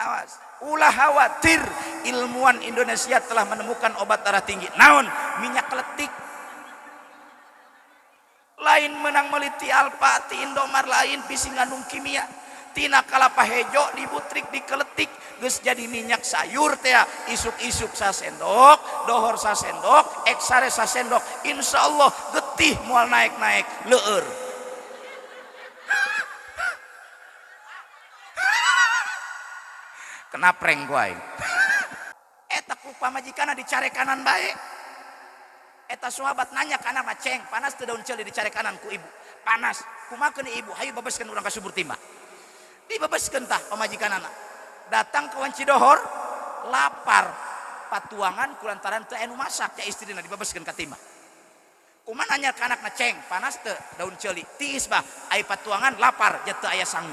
Awas, ulah khawatir, ilmuwan Indonesia telah menemukan obat darah tinggi. Naon? Minyak keletik. Lain menang meliti Alfa ti Indomar, lain bisi ngandung kimia. Tina kalapa hejo dibutrik dikeletik geus jadi minyak sayur teh, isuk-isuk sasendok, dohor sasendok, eksare sasendok, insyaallah getih moal naik-naik leueur. Kena prank gua eta ku pamajikana dicare kanan bae. Eta sahabat nanya ka anakna, "Ceng, panas teu daun ceuli dicare kanan ku ibu?" "Panas." "Kumaha ibu?" "Hayu babeskeun urang ka subur timah." Dibabeskeun tah pamajikanana. Datang ke wanci dohor, lapar patuangan kulantaran teu anu masak nya istrina, dibabeskeun ka timah. Kumaha nanya ka anakna, "Ceng, panas teu daun ceuli?" "Tiis bah, ai patuangan lapar nya teu aya sangu."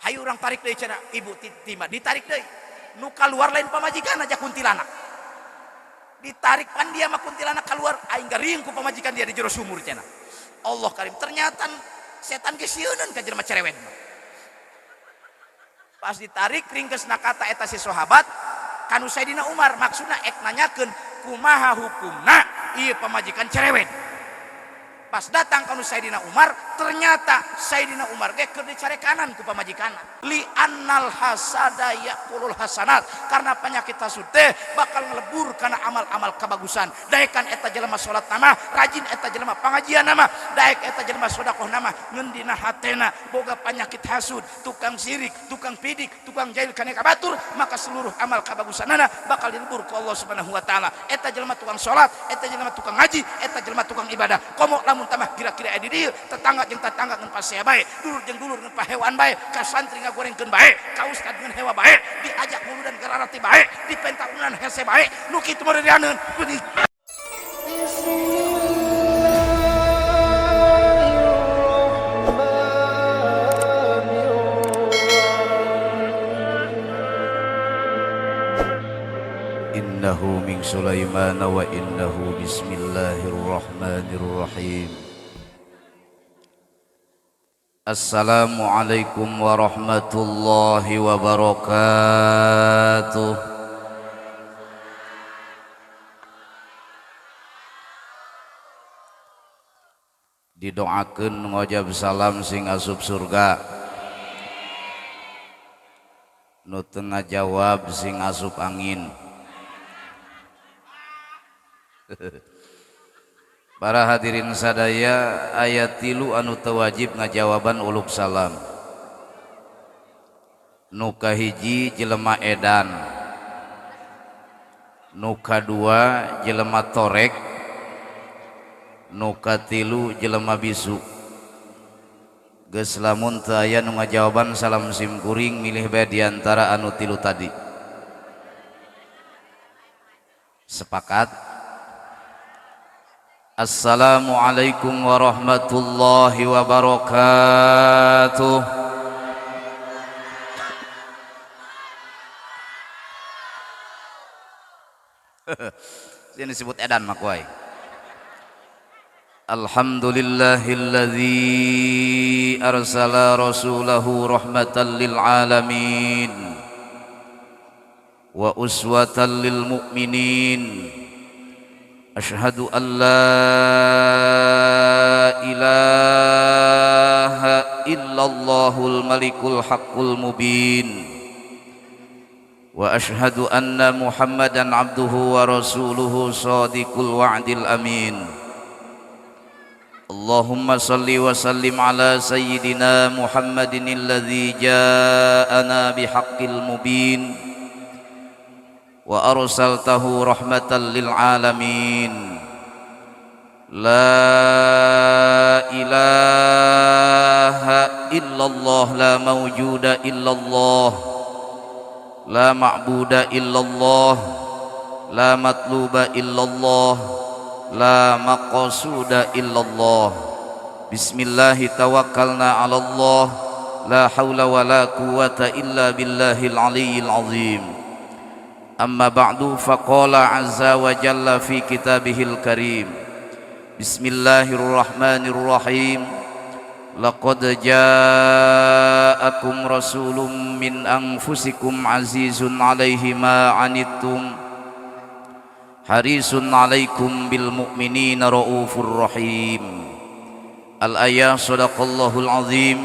"Hayu urang tarik deui cenah ibu timah." Ditarik deui. Nu kaluar lain pamajikan aja kuntilanak. Ditarik pan dia mah kuntilanak keluar, aing garing ku pamajikan dia di jero sumur cenah. Allah karim, ternyata setan ge sieuneun ka jelema cerewet. Pas ditarik ringkesna kata eta si sahabat kanu Sayyidina Umar, maksudna ek nanyakeun kumaha hukumna ieu pamajikan cerewet. Pas datang kanu Sayyidina Umar, ternyata Sayyidina Umar ge keur dicare kanan ku pamajikanna. Li annal hasada yaqulul hasanat, karena penyakit hasud teh bakal ngelebur kana amal-amal kebagusan. Daekan eta jelema salat nama, rajin eta jelema pangajian nama, daek eta jelema sedekah nama, ngeundina hatena boga penyakit hasud, tukang sirik, tukang pidik, tukang jahil kana kabatur, maka seluruh amal kebagusanana bakal dilebur ku Allah Subhanahu wa taala. Eta jelema tukang salat, eta jelema tukang ngaji, eta jelema tukang ibadah. Komo lamun tamah kira-kira aya di dieu, tetangga jeung tetangga ngeun pasea bae, dulur jeung dulur ngeun pahewan bae, ka santri ngagorengkeun bae, ka ustad ngeun hewa bae, diajak muludan gararati bae, dipentakunan hese bae, nu kitu mah dianeun. Innahu min Sulaiman wa innahu bismillahirrahmanirrahim. Assalamualaikum warahmatullahi wabarakatuh. Didoakeun ngojab salam sing asup surga, nu teu ngajawab sing asup angin. Para hadirin sadaya, ayat 3 anu teu wajib ngajawaban uluk salam. Nu kahiji jelema edan, nu kadua jelema torek, nu katilu jelema bisu. Geus lamun teu aya nu ngajawaban salam sim kuring, milih bae di antara anu tilu tadi. Sepakat? Assalamualaikum warahmatullahi wabarakatuh. Ini disebut edan makwai. Alhamdulillahilladzi arsala rasulahu rahmatan lil alamin wa uswatan lil mu'minin. Asyhadu an la ilaha illallahul malikul haqqul mubin wa asyhadu anna Muhammadan abduhu wa rasuluhu shadiqul wa'dil amin. Allahumma salli wa sallim ala sayyidina Muhammadin alladzi ja'ana bihaqqil mubin wa arsaltahu rahmatan lil alamin. La ilaha illallah, la mawjuda illallah, la ma'buda illallah, la matluba illallah, la maqsuda illallah. Bismillahi tawakkalna ala Allah, la hawla wa la quwwata illa billahil aliyyil azim. Amma ba'du, faqala azza wa jalla fi kitabihil karim. Bismillahirrahmanirrahim. laqad ja'akum rasulun min anfusikum azizun 'alaihi ma 'anittum harisun 'alaikum bil mu'minina raufur rahim. Al-ayah sadaqallahul azim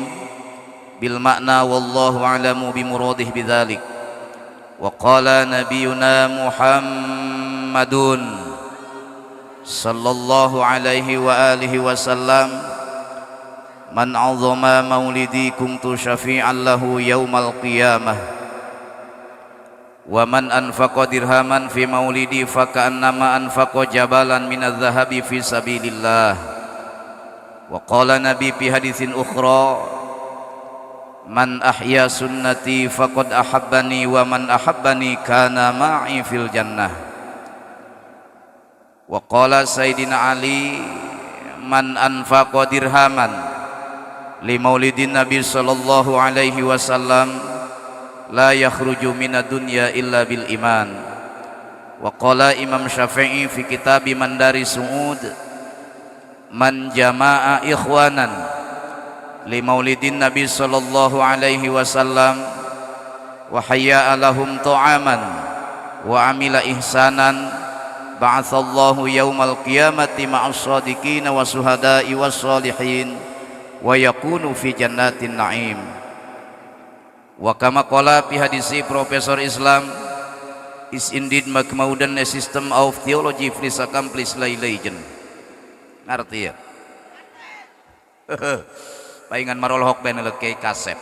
bil makna wallahu a'lamu bi muradih bidzalik. Wa qala nabiyuna Muhammadun sallallahu alaihi wa alihi wasallam man 'azama maulidi kuntu syafi'an lahu yaumal qiyamah wa man anfaqa dirhaman fi maulidi faka'annama anfaqa jabalan minadh-dhahabi fi sabilillah. Wa qala nabi fi haditsin ukhra man ahya sunnati faqad ahabbani wa man ahabbani kana ma'i fil jannah. Wa qala sayyidina Ali man anfaqa dirhaman li maulidin nabi sallallahu alaihi wasallam la yakhruju minad dunya illa bil iman. Wa qala Imam Syafi'i fi kitabi Mandari Su'ud man jama'a ikhwanan li maulidin nabi sallallahu alaihi wasallam wa hayya'a lahum ta'aman wa amila ihsanan ba'atsallahu yaumal qiyamati ma'as shadiqin wa suhada'i was sholihin wa yakunu fi jannatin na'im. Wa kama qala fi hadisi Profesor Islam is indeed makmaudan a system of theology please accomplish legend. Ngerti ya? Paingan marol hok ben lekei kasep.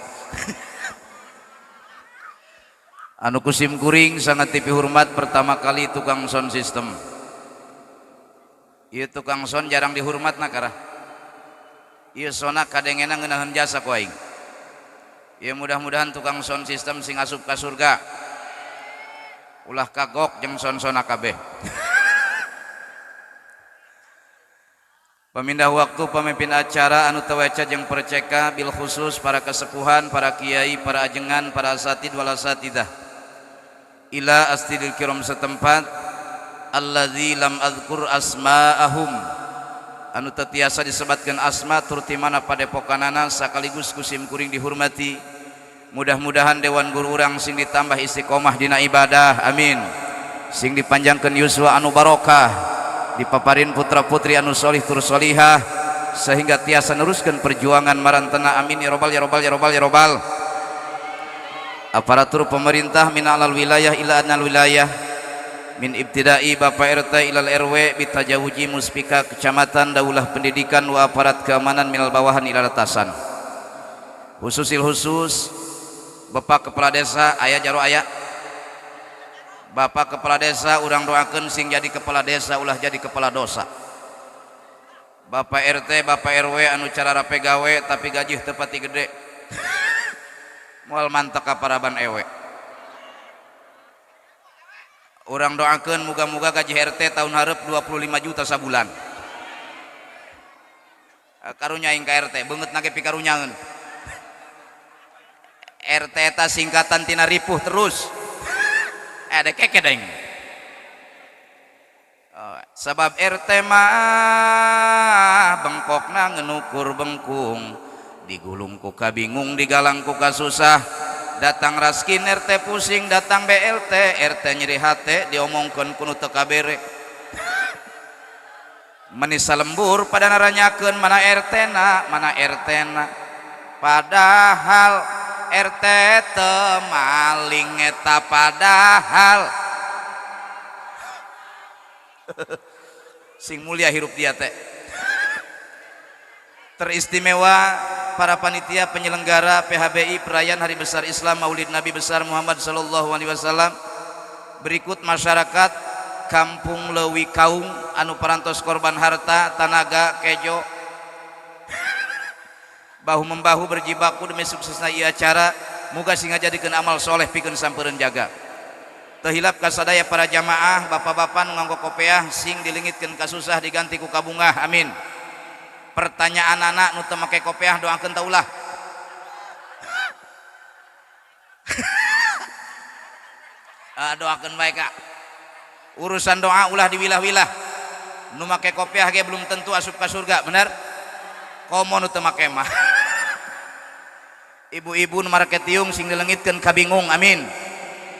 Anu kusim kuring sangat tipi hormat pertama kali tukang sound system. Ieu tukang sound jarang dihormat nakara. Ieu sona kadengena ngeunaheun jasa ku aing. Ya mudah-mudahan tukang sound system sing asup ka surga ulah kagok jeung son-sona kabeh. Pemindah waktu pemimpin acara anu teu weca jeung perceka bil khusus para kesepuhan, para kiai, para ajengan, para asatid wal asatidah ila astidil kiram setempat alladzi lam adzkur asma'ahum anu teu tiasa disebatkeun asma turti mana padepokanana sakaligus kusim kuring dihormati. Mudah-mudahan dewan guru urang sing ditambah istiqomah dina ibadah, amin. Sing dipanjangkeun yuswa anu barokah, dipaparin putra-putri anu solih tur solihah sehingga tiasa neruskeun perjuangan marantena, amin ya robbal ya robbal ya robbal ya robbal. Aparatur pemerintah min alal wilayah ila adnal wilayah min ibtidai Bapak RT ilal RW bitajawuji muspika kecamatan daulah pendidikan wa aparat keamanan minal bawahan ilal atasan. Khususil khusus Bapak Kepala Desa aya jaro aya. Bapak Kepala Desa urang doakeun sing jadi kepala desa ulah jadi kepala dosa. Bapak RT Bapak RW anu cara rape gawe tapi gaji teu pati gede. Moal mantek ka paraban ewe. Orang doakeun muga-muga gaji RT tahun hareup 25 juta sabulan. Karunya aing ka RT beungeut na ge pikarunyaeun. RT eta singkatan tina ripuh terus. Ada keke daing. Sebab RT mah bengkokna ngeunukur bengkung, digulung ku kabingung, digalang ku kasusah. Datang raskin RT pusing, datang BLT RT nyeri hate, diomongkeun ku nu teu kabere. Menisa lembur pada naranyakeun mana RT na, mana RT na. Padahal RT teu maling eta padahal. Sing mulia hirup dia teh. Teristimewa para panitia penyelenggara PHBI perayaan Hari Besar Islam Maulid Nabi Besar Muhammad sallallahu alaihi wasallam. Berikut masyarakat Kampung Leuwi Kaung anu parantos korban harta, tanaga, kejo bahu membahu berjibaku demi suksesna ieu acara. Muga sing ngajadikeun amal soleh pikeun sampeureun jaga. Teu hilap ka sadaya para jamaah, bapak-bapak nu nganggo kopiah sing dilingitkeun ka susah diganti ku kabungah, amin. Pertanyaan anak nu teu make kopiah doakeun ta ulah. Doakeun bae Kak. Urusan doa ulah diwilah-wilah. Nu make kopiah ge belum tentu asup ka surga, bener? Komo nu teu make mah. ibu-ibu nu marketiung sing dilengitkeun kabingung amin.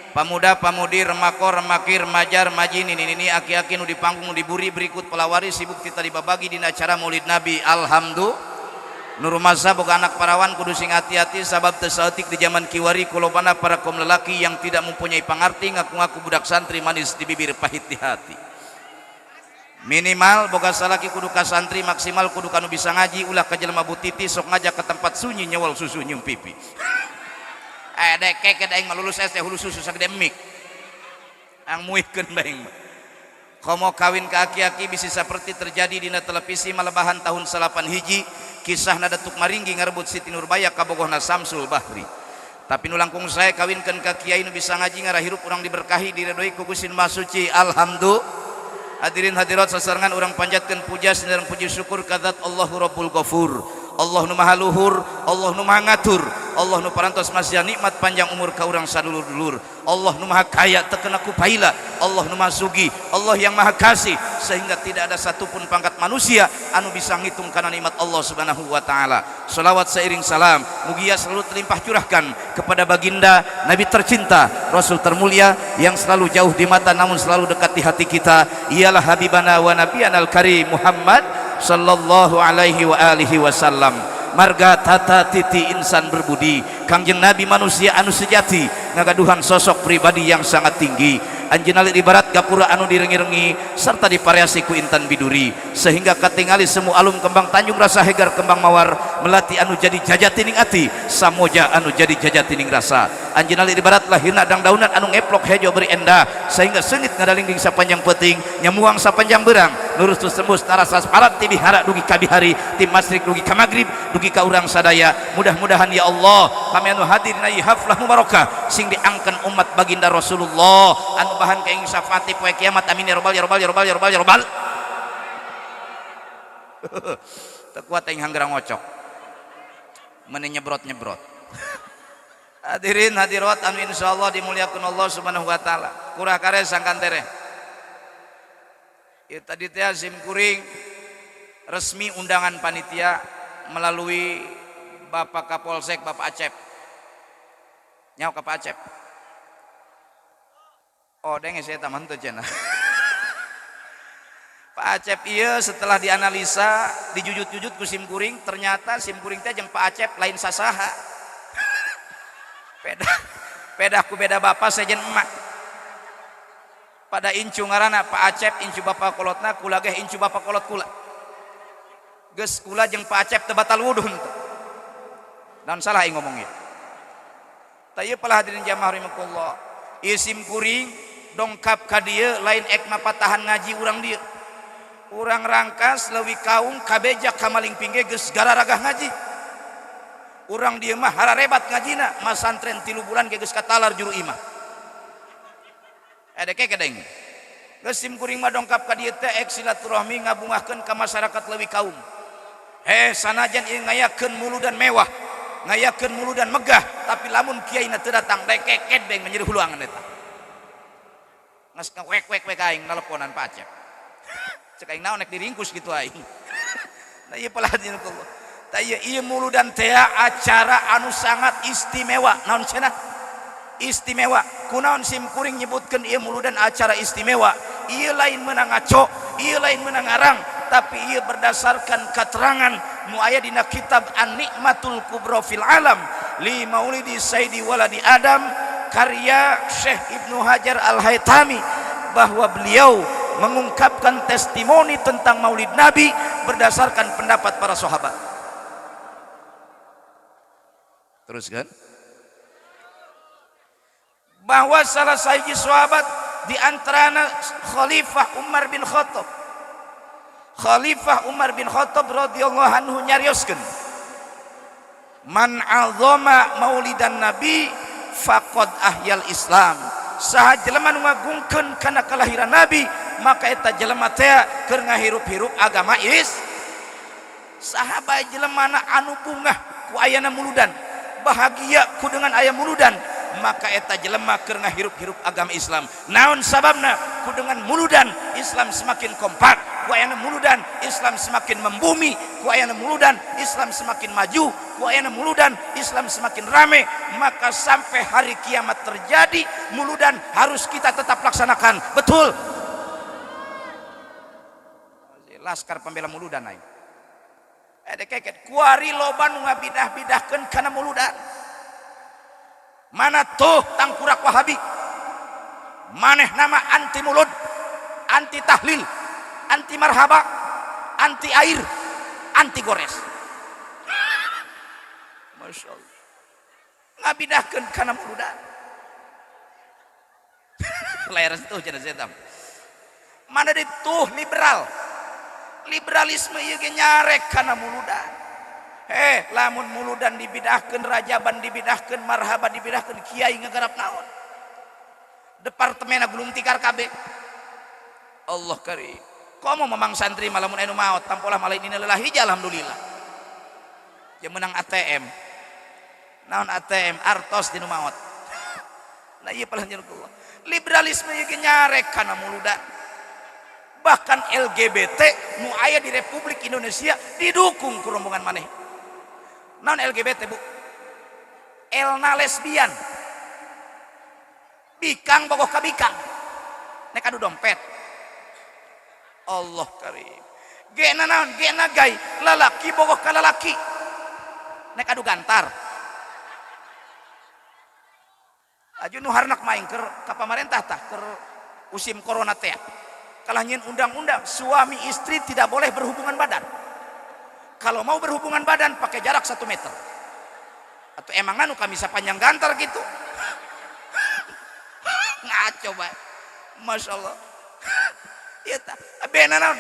Pamuda-pamudi, remako-remaki, remaja, remaji, nini aki-aki nu di panggung nu diburi berikut pelawari sibuk kita dibabagi dina acara Maulid Nabi. Alhamdulillah. Nu rumasa boga anak parawan kudu sing hati-hati sabab teu saeutik di zaman kiwari kulobana para kaum lelaki yang tidak mempunyai pangarti ngaku-ngaku budak santri manis di bibir pahit di hati. Minimal boga salaki kudu ka santri, maksimal kudu kanu bisa ngaji, ulah ka jelema butiti sok ngajak ke tempat sunyi nyewal susu nyeum pipi. Dek keke aing mah lulus SD hulu susu sagede mik. Ang muihkeun baeng. Komo kawin ke aki-aki bisa seperti terjadi dina televisi Malebahan tahun 8 hiji, kisah Datuk Maringgi ngarebut Siti Nurbaya kabogohna Samsul Bahri. Tapi nu langkung saya kawinkeun ka kiai nu bisa ngaji ngarahirup urang diberkahi diridhoi ku Gusti Maha Suci. Alhamdulillah. Hadirin hadirat sasarangan urang panjatkeun puja sinareng puji syukur ka Zat Allahu Rabbul Ghafur. Allah nu maha luhur, Allah nu maha ngatur, Allah nu parantos masya nikmat panjang umur ka urang sadulur-dulur, Allah nu maha kaya tekena ku paila, Allah nu maha sugi, Allah yang maha kasih sehingga tidak ada satupun pangkat manusia anu bisa ngitung kana nikmat Allah Subhanahu wa taala. Shalawat seiring salam mugia selalu terlimpah curahkan kepada baginda Nabi tercinta, Rasul termulia yang selalu jauh di mata namun selalu dekat di hati kita, ialah habibana wa nabiyanal karim Muhammad sallallahu alaihi wa alihi wasallam. Marga tata titi insan berbudi, kangjeng Nabi manusia anu sejati ngagaduhan sosok pribadi yang sangat tinggi. Anjeunna ibarat gapura anu direngi-rengi serta dipareasi ku intan biduri sehingga katingali semu alum kembang tanjung rasa hegar kembang mawar melati anu jadi jajatining ati samoja anu jadi jajatining rasa. Anjeunna ibarat lahirna dangdaunan anu ngeplok hejo beri endah sehingga seungit ngadalingding sapanjang peuting nyamuang sapanjang berang lurus terus tembus narasa parat ti bihara dugi ka bihari ti masrik dugi ka magrib dugi ka urang sadaya. Mudah-mudahan ya Allah kami anu hadir dina ieu haflah mubarakah sing diangkeun umat baginda Rasulullah anu bahan kaing syafaati poe kiamat. Amin ya rabbal ya rabbal ya rabbal ya rabbal ya rabbal. Teu kuat aing hanggeura ngocok meuni nyebrot-nyebrot. Hadirin hadirat anu insyaallah dimuliakeun Allah Subhanahu wa taala. Kurah kare sangkan tereh. Ieu tadi teh sim kuring resmi undangan panitia melalui Bapak Kapolsek Bapak Acep. Nyaw ka Pak Acep. Oh denge saya taman teu cenah. Pak Acep ieu setelah dianalisa dijujut-jujut ku sim kuring ternyata sim kuring teh jeung Pak Acep lain sasaha. Beda ku beda bapak sejen emak. Pada incu ngaranna Pak Acep incu bapak kolotna kula ge incu bapak kolot kula. Geus kula jeung Pak Acep teu batal wudu henteu. Naon salah aing ngomong ieu. Ta ieu pala hadirin jamaah rahimakumullah. Ieu sim kuring dongkap ka dieu lain ekna patahan ngaji urang dieu. Urang rangkas leuwih kaung kabejak ka maling pinggir geus gararagah ngaji. Urang dieu mah hararebat ngajina masantren 3 bulan ge geus katalar juru imah. Deke kedeng. Geus sim kuring mah dongkap ka dieu teh ek silaturahmi ngabungahkeun ka masyarakat leuwih kaum. Sanajan ieu ngayakeun muludan mewah, ngayakeun muludan megah, tapi lamun kiaina teu datang deke kedeng menjadi huluangan eta. Nges wek-wek aing naleponan Pak Acep. Cek aing naon nek diringkus kitu aing. Nah ieu palahadin Allah. Ta ieu muludan teh acara anu sangat istimewa. Naon cenah? Istimewa. Kunaon sim kuring nyebutkeun ieu muludan acara istimewa? Ieu lain meunang ngaco, ieu lain meunang ngarang, tapi ieu berdasarkan keterangan nu aya dina kitab An-Nikmatul Kubra fil Alam li Maulidi Sayyidi Waladi Adam karya Syekh Ibnu Hajar Al-Haytami, bahwa beliau mengungkapkan testimoni tentang Maulid Nabi berdasarkan pendapat para sahabat. Teruskan. Bahwa salah sahiji sahabat di antaranya Khalifah Umar bin Khattab. Khalifah Umar bin Khattab radhiyallahu anhu nyarioskeun, man azama maulidan nabi faqad ahyal Islam. Saha jelema nu ngagungkeun kana kalahiran nabi, maka eta jelema teh keur ngahirup-hirup agama saha bae jelema anu bungah ku ayana muludan, bahagia ku dengan aya muludan, maka eta jelema keur ngahirup-hirup agama Islam. Naon sababna? Ku dengan muludan Islam semakin kompak, ku ayana muludan Islam semakin membumi, ku ayana muludan Islam semakin maju, ku ayana muludan Islam semakin rame. Maka sampai hari kiamat terjadi, muludan harus kita tetap laksanakan. Betul. Laskar Pembela Muludan aing. Ada keket kuari loban ngabidah-bidahkeun kana muludan. Mana tuh tangkurak Wahabi? Maneh nama anti mulud, anti tahlil, anti marhaba, anti air, anti gores. Masya Allah. Ngabidahkeun kana muludan. Layar itu cenah setam. Mana dituh liberal? Liberalisme ieu ge nyarek kana muludan. Lamun muludan dibidahkeun, rajaban dibidahkeun, marhaban dibidahkeun, kiai ngagarap naon? Departemen gulung tikar kabeh. Allah karim. Komo memang santri malamun anu maot tampolah malai dina lelah hiji alhamdulillah. Jeung menang ATM. Naon ATM? Artos dinu maot. Nah ieu palanjurullah. Liberalisme ieu ge nyarek kana muludan. Bahkan LGBT nu aya di Republik Indonesia didukung ku rombongan maneh. Naon LGBT bu? Elna lesbian. Bikang bogoh ka bikang. Nek adu dompet. Allah karim. Gena naon? Gena gay. Lalaki bogoh ka lalaki. Nek adu gantar. Aju nu harnak main keur ka pamarentah tah keur usim corona teh. Kalau nyin undang-undang suami istri tidak boleh berhubungan badan. Kalau mau berhubungan badan pakai jarak 1 meter. Atau emang anu kami bisa panjang gantar gitu. Ngaco bae. Masya Allah.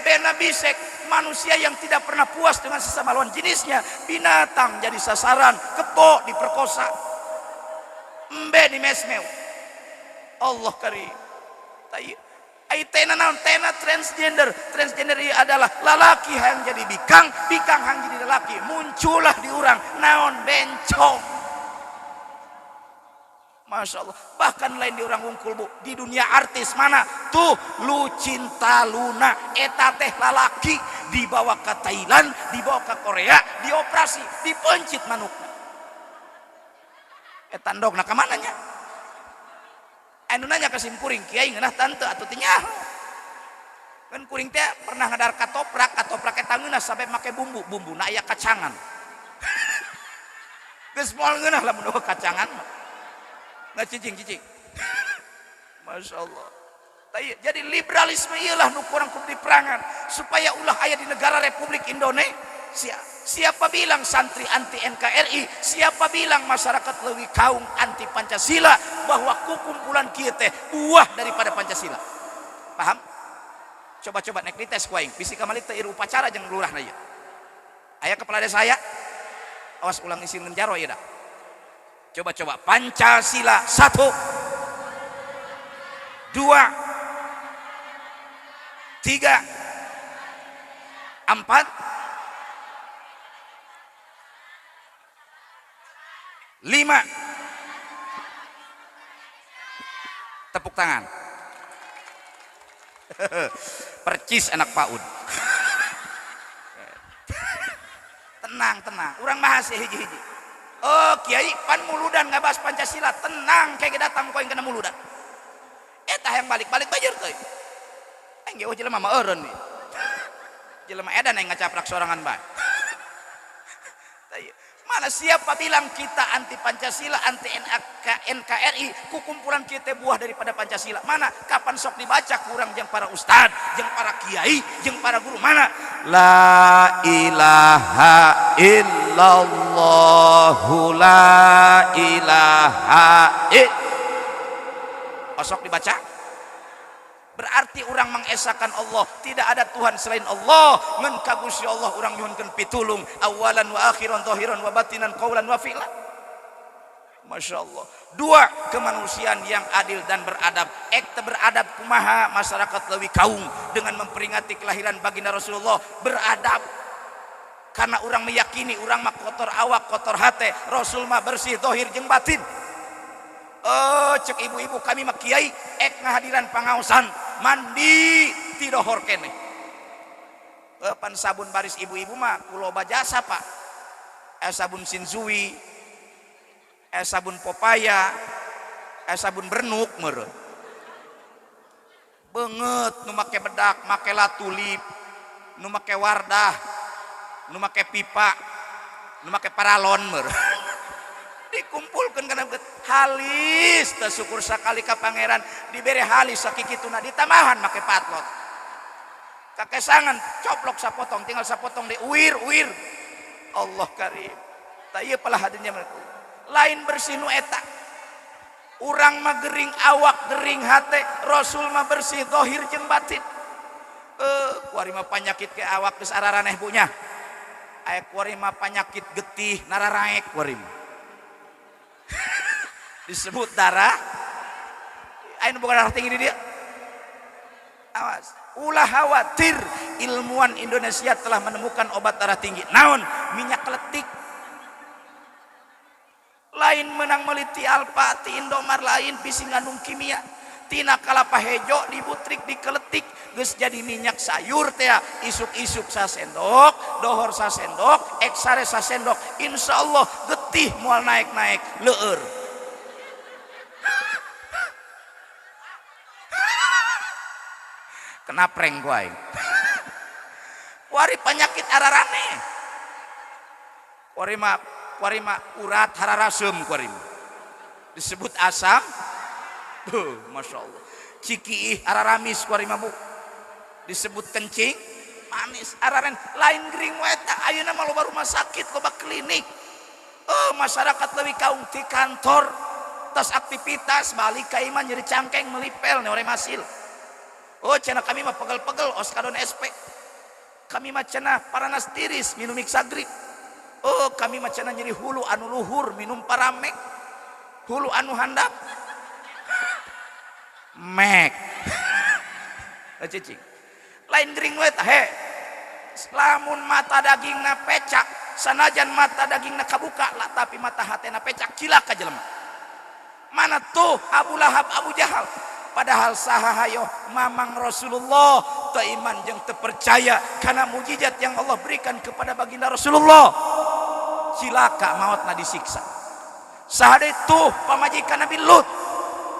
Bena bisek manusia yang tidak pernah puas dengan sesama lawan jenisnya. Binatang jadi sasaran, kebo diperkosa, embe di mesmeu. Allah karim. Tena naon? Tena transgender. Transgender ini adalah lalaki yang jadi bikang, bikang yang jadi lalaki. Muncullah di urang naon bencong. Masya Allah. Bahkan lain di urang wungkul bu. Di dunia artis mana? Tuh Lucinta Luna. Eta teh lalaki. Dibawa ke Thailand, dibawa ke Korea, dioperasi, dipencit manukna. Eta ndogna ka mananya? Anu nanya kasim kuring kiai ngeunah tante atuh teh nyaho. Kan kuring teh pernah ngadar katoprak eta ngeunah sampai make bumbuna aya kacangan. Geus moal ngeunah lamun eueuh kacangan mah. Ngacicing-cicing. Masya Allah. Jadi liberalisme ialah nu kurang kudu diperangan supaya ulah aya di negara Republik Indonesia. Siapa bilang santri anti NKRI? Siapa bilang masyarakat leuwih kaum anti Pancasila? Bahwa kumpulan kieu teh buah daripada Pancasila. Paham? Coba-coba nek dites ku aing, bisi kamali teu ieu upacara jeung lurahna ieu. Aya kepala desa saya. Awas ulang isi ngenjaro ieu da. Coba-coba Pancasila 1 2 3 4 5. Tepuk tangan. Percis anak PAUD. Tenang. Urang bahas hiji-hiji. Oh kiai pan muludan ngabahas Pancasila. Tenang kayak datang koin kena muludan. Eta yang balik-balik bajur teh. Engge jelema mah eureun nih. Jelema edan yang ngacaprak sorangan bae. Mana siapa bilang kita anti Pancasila, anti NKRI, kumpulan kita buah daripada Pancasila? Mana? Kapan sok dibaca kurang jeung para ustad, jeung para kiai, jeung para guru? Mana? La ilaha illallah, la ilaha illallah. Sok dibaca? Berarti orang mengesahkan Allah, tidak ada Tuhan selain Allah. Ngan kagusi Allah orang nyuhunkeun pitulung awalan wa akhiran zahiran wa batinan qaulan wa fi'lan. Masya Allah. 2, kemanusiaan yang adil dan beradab. Ekte beradab kumaha masyarakat leuwih kaum dengan memperingati kelahiran baginda Rasulullah. Beradab karena orang meyakini orang mah kotor awak kotor hate, Rasul mah bersih zahir jeung batin. Cek ibu-ibu kami mah kiai ek ngahadiran pangaosan mandi ti dohor keneh. Pan sabun baris ibu-ibu mah kuloba jasa pak. Sabun Shinzui, sabun Popaya, sabun bernuk meureun. Beungeut nu make bedak, make latulip, nu make wardah, nu make pipa, nu make paralon meureun. Dikumpulkeun kana halis teh syukur sakali ka pangeran dibere halis sakikituna ditamahan make patlot. Kakesangan coplok sapotong tinggal sapotong di uir. Allah karim. Ta ieu pala hadirnya lain bersih nu eta. Urang mah gering awak gering hate, Rasul mah bersih zahir jeung batin. Kuari mah panyakit ke awak geus araraneh bunya. Aya kuari mah panyakit getih nararaek kuari mah. Disebut darah. Aya nu boga darah tinggi di dia. Awas. Ulah khawatir, ilmuwan Indonesia telah menemukan obat darah tinggi. Naon? Minyak keletik. Lain menang meliti Alpa, ti Indomar lain bisi ngandung kimia. Tina kalapa hejo dibutrik dikeletik geus jadi minyak sayur teh isuk-isuk sasendok, dohor sasendok, eksare sasendok. Insyaallah getih moal naik-naik leueur. Kena prank gua aing. Kuari penyakit ararane. Kuari mah urat hararasem kuari mah. Disebut asam. Masya Allah. Cikiih araramis kuari mah bu. Disebut kencing manis araren lain gering weta ayeuna mah loba rumah sakit loba klinik. Masyarakat leuwih kaung ti kantor tas aktivitas balik ka imah nyeri cangkeng melipel neore masil. Cenah kami mah pegel-pegel oskadon SP. Kami mah cenah paranas tiris minum Mixagrip. Kami mah cenah nyeri hulu anu luhur minum Paramek. Hulu anu handap Mek. Cicing. Lain gering we tah he. Lamun mata dagingna pecak, sanajan mata dagingna kabuka lah tapi mata hatena pecak cilaka jelema. Mana tuh Abu Lahab Abu Jahal? Padahal saha hayo mamang Rasulullah teu iman jeung teu percaya karena mukjizat yang Allah berikan kepada baginda Rasulullah. Cilaka mautna disiksa. Saha deui tuh pamajikan Nabi Lut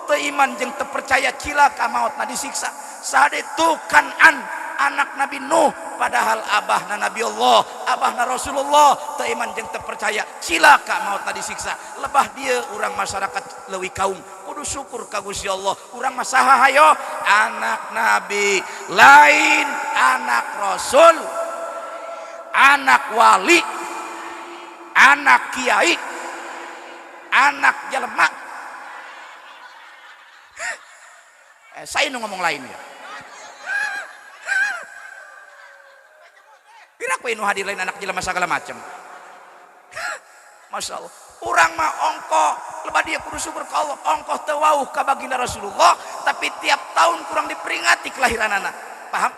teu iman jeung teu percaya cilaka mautna disiksa. Saha deui tuh Kanan anak Nabi Nuh padahal abahna Nabi Allah, abahna Rasulullah teu iman jeung teu percaya cilaka mautna disiksa. Lebah dieu urang masyarakat leuwih kaum kudu syukur ka Gusti Allah. Urang mah saha hayo anak Nabi, lain anak Rasul, anak wali, anak kiai, anak jelema. Saya nu ngomong lain ya. Pira ku nu hadir lain anak jelema segala macam. Masya Allah. Urang mah ongko lebah dia kudu syukur ka Allah. Ongko teu wauh ka baginda Rasulullah tapi tiap tahun kurang diperingati kelahiranana. Paham?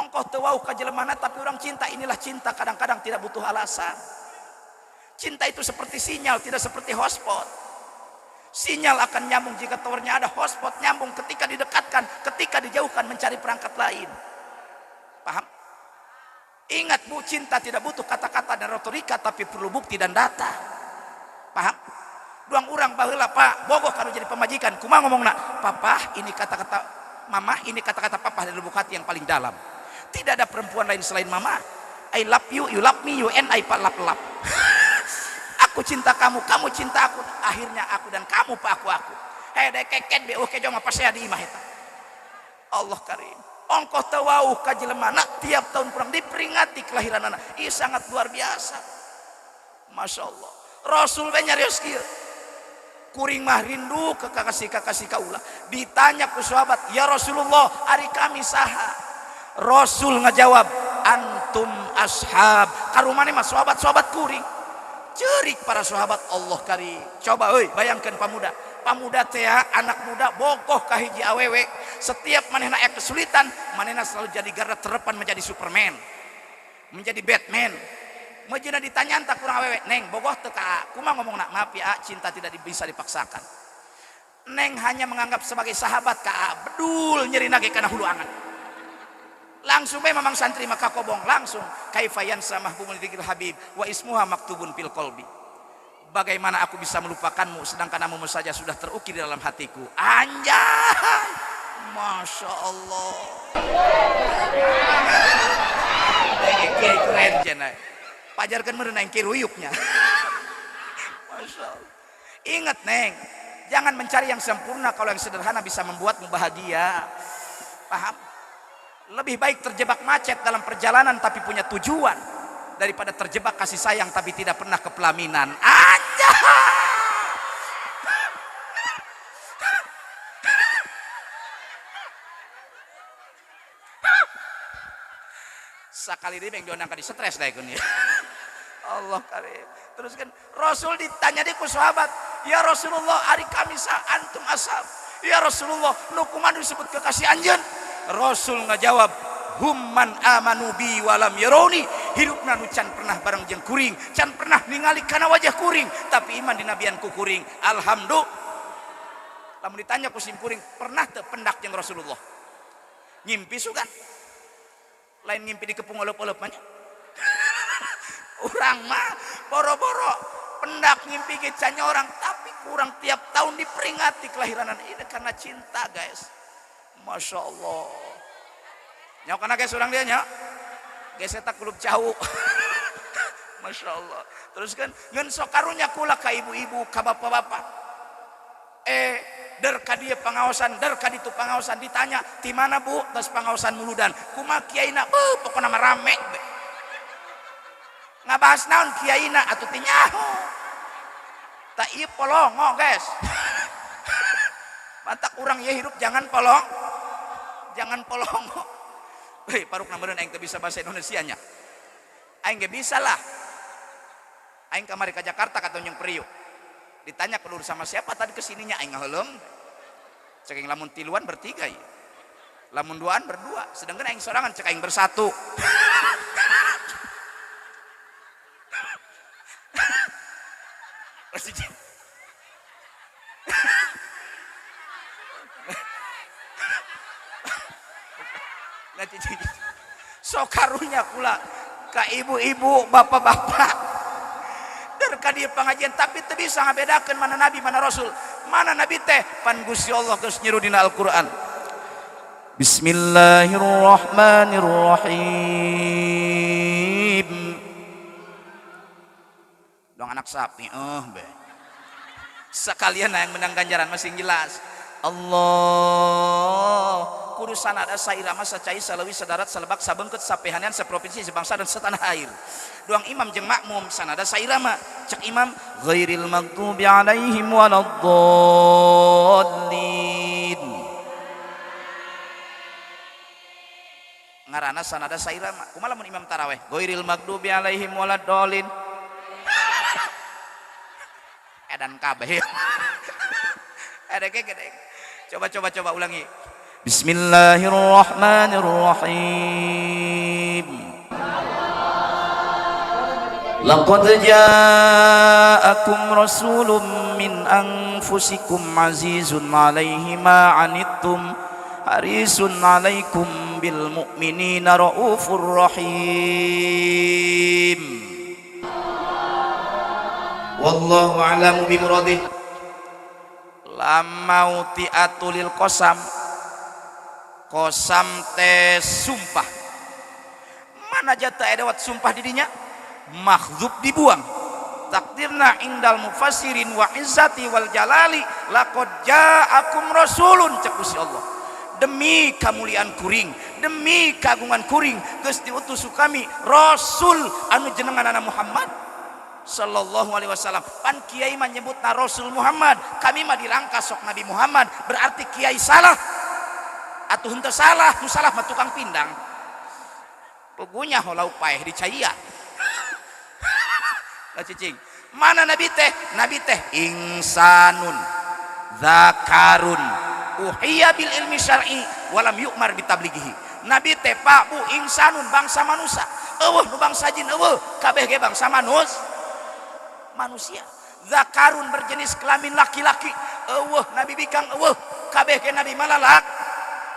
Ongko teu wauh ka jelemana tapi orang cinta. Inilah cinta kadang-kadang tidak butuh alasan. Cinta itu seperti sinyal, tidak seperti hotspot. Sinyal akan nyambung jika towernya ada, hotspot nyambung ketika didekatkan, ketika dijauhkan mencari perangkat lain. Paham? Ingat bu, cinta tidak butuh kata-kata dan retorika tapi perlu bukti dan data. Paham? Duang urang baheula Pak, bogoh kalau jadi pemajikan, kumaha ngomongna? Papa, ini kata-kata mama, ini kata-kata papa dari lubuk hati yang paling dalam. Tidak ada perempuan lain selain mama. I love you, you love me, you and I pak lap-lap. Aku cinta kamu, kamu cinta aku. Akhirnya aku dan kamu pak aku. Hei keket be oke joma pas saya di imah eta. Allah karim. Ongkoh teu wauh ka jelemana tiap tahun kurang diperingati kelahiran anak. Ieu sangat luar biasa. Masya Allah. Rasul we nyarios kieu. Kuring mah rindu ke kakasih-kakasih kaula. Ditanya ku sahabat, "Ya Rasulullah, ari kami saha?" Rasul ngajawab, "Antum ashab." Karumane mah sahabat-sahabat kuring. Cerik para sahabat Allah karim. Coba euy bayangkeun pamuda. Pamuda teh anak muda bogoh ka hiji awewe. Setiap manehna aya kesulitan, manehna selalu jadi garda terdepan menjadi Superman. Menjadi Batman. Mejina ditanyaan tak kurang awewe, neng bogoh teka kuma ngomong nak maaf ya, cinta tidak bisa dipaksakan. Neng hanya menganggap sebagai sahabat ka bedul nyeri nage kana hulu angan. Langsung bae mamang santri maka kobong langsung kaifayan samah bumul dzikir habib wa ismuha maktubun fil qalbi. Bagaimana aku bisa melupakanmu sedangkan namamu saja sudah terukir di dalam hatiku. Anjay, masya Allah. Keren jenai. Pajarkan merenang kiruyuknya. Masya Allah. Ingat neng, jangan mencari yang sempurna kalau yang sederhana bisa membuatmu bahagia. Paham? Lebih baik terjebak macet dalam perjalanan tapi punya tujuan daripada terjebak kasih sayang tapi tidak pernah ke pelaminan. Anjay! Sekali dia yang diundang kali stres dah ikun ya. Allah karim. Terus kan Rasul ditanya dia ku sahabat, ya Rasulullah hari Kamis antum asal. Ya Rasulullah nu kumaha disebut kekasih anjeun? Rasul ngajawab, humman amanu bi walam yaroni. Hidupna nu can pernah bareng jeung kuring, can pernah ningali kana wajah kuring, tapi iman di nabianku kuring. Alhamdulillah. Lamun ditanya ku sim kuring, pernah teu pendak jeung Rasulullah? Ngimpi sugan. Lain ngimpi di kepung olop-olop mah. Urang mah boro-boro pendak ngimpi ge can orang, tapi kurang tiap tahun diperingati kelahiranan ini karena cinta, guys. Masya Allah. Nyok kana guys urang dia nya. Guys eta kulub jauh. Masya Allah. Terus kan ngeun sok karunya kula ka ibu-ibu, ka bapak-bapak. Der ka dieu pangaosan, der ka ditu pangaosan ditanya, "Ti mana Bu?" Tos pangaosan muludan. Kumaha kiaina? Pokona mah rame. Ngabahas naon kiaina atuh teh nyaho. Tak ieu polongo, guys. Mantak urang ye hirup jangan polong. Jangan polongo. Hei, parukna meureun aing teu bisa bahasa Indonesianya. Aing ge bisa lah. Aing kamari ka Jakarta ka Tanjung Priok. Ditanya kelur sama siapa tadi kesininya, aing ngaheulem. Cek aing lamun tiluan bertiga ya. Lamun duaan berdua, sedangkan aing sorangan cek aing bersatu. Sok karunya kula ka ibu-ibu, bapak-bapak. Ka dia pengajian tapi teu bisa ngabedakeun mana nabi mana rasul. Mana nabi teh pan Gusti Allah geus nyiru dina Al-Qur'an. Bismillahirrahmanirrahim. Dong anak sapi be. Sekalian yang menang ganjaran masih jelas. Allah kudu sanada sairama sacai salawi sadarat salebak sabengkeut sapehanean saprovinsi sebangsa dan setanah air. Doang imam jeung makmum sanada sairama cek imam ghairil maghdubi alaihim waladdallin. Ngaranna sanada sairama. Kumaha lamun imam tarawih ghairil maghdubi alaihim waladdallin. Edan kabeh. Edeke gede. Coba ulangi. Bismillahirrahmanirrahim. Laqad ja'akum rasulun min anfusikum azizun 'alaihi ma 'anittum harisun 'alaikum bil mu'minina raufur rahim. Wallahu a'lamu bimuradih. Lamauti atulil qasam. Qasam teh sumpah. Mana jata edawat sumpah didinya? Mahdzub dibuang. Takdirna indal mufassirin wa izzati wal jalali laqad ja'akum rasulun cek Gusti Allah. Demi kemuliaan kuring, demi kagungan kuring geus diutus kami rasul anu jenenganna Muhammad sallallahu alaihi wasallam. Pan kiai mah nyebutna Rasul Muhammad, kami mah dirangka sok Nabi Muhammad, berarti kiai salah. Atuh henteu salah, nu salah mah tukang pindang. Pugunya holau paeh dicaian. Lah cicing. Mana nabi teh? Nabi teh insanun zakarun uhiya bil ilmi syar'i walam yu'mar bitablighihi. nabi teh Pak Bu ingsanun bangsa manusia eueuh nu bangsa jin eueuh kabeh ge bangsa manusia zakarun berjenis kelamin laki-laki eueuh nabi bikang eueuh kabeh ge nabi malalak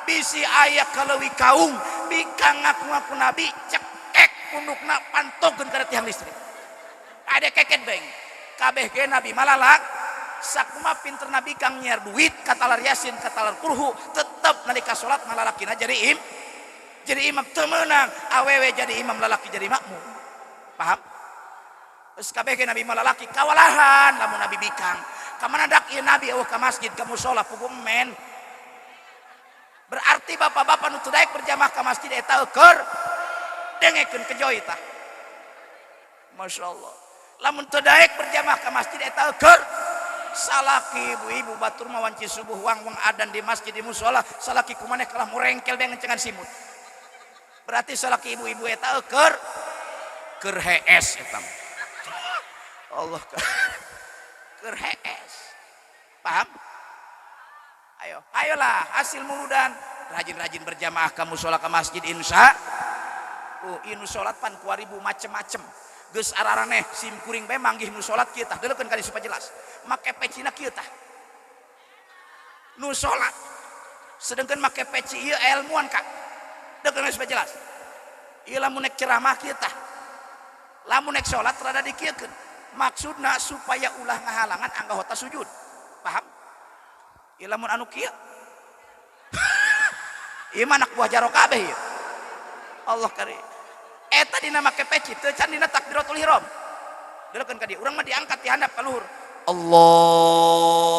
bisi aya kaleuwi kaung bikang ngaku-ngaku nabi cekek pundukna pantogeun kana tiang listrik ade keket beng kabeh ge nabi malalak sakuma pinter nabi kang nyiar duit katalar yasin katalar kurhu tetep nalika salat malalakina jadi imam teu meunang awewe jadi imam lalaki jadi makmum paham geus kabeh ge nabi malalaki kawalahan lamun nabi bikang kamana dak ieu nabi eueuh ka masjid ka mushola puguh men berarti bapak-bapak nu teu daek berjamaah ka masjid eta keur dengekeun kejoy tah masyaallah lamun teu daek berjamaah ka masjid eta keur salaki ibu-ibu batur mawanci subuh wang adan di masjid di mushola salaki kumaneh kalah murengkel beng ngencengan simut berarti salaki ibu-ibu eta keur hees eta Allah keur hees paham ayolah hasil muludan rajin-rajin berjamaah ka mushola ka masjid insya inu sholat pan 2000 macem-macem geus araraneh sim kuring bae manggih nu salat kieu tah deuleukeun kali supaya jelas make pecina kieu tah nu salat sedengkeun make peci ieu ilmuan Kak deuleukeun supaya jelas ieu lamun nek ceramah kieu tah lamun nek salat rada dikieukeun maksudna supaya ulah ngahalangan anggota sujud paham ieu lamun anu kieu ieu mah anak buah jaro kabeh ieu Allah karim eta dina make peci teu can dina takbiratul ihram deuleukeun ka dieu urang mah diangkat di handap ka luhur Allahu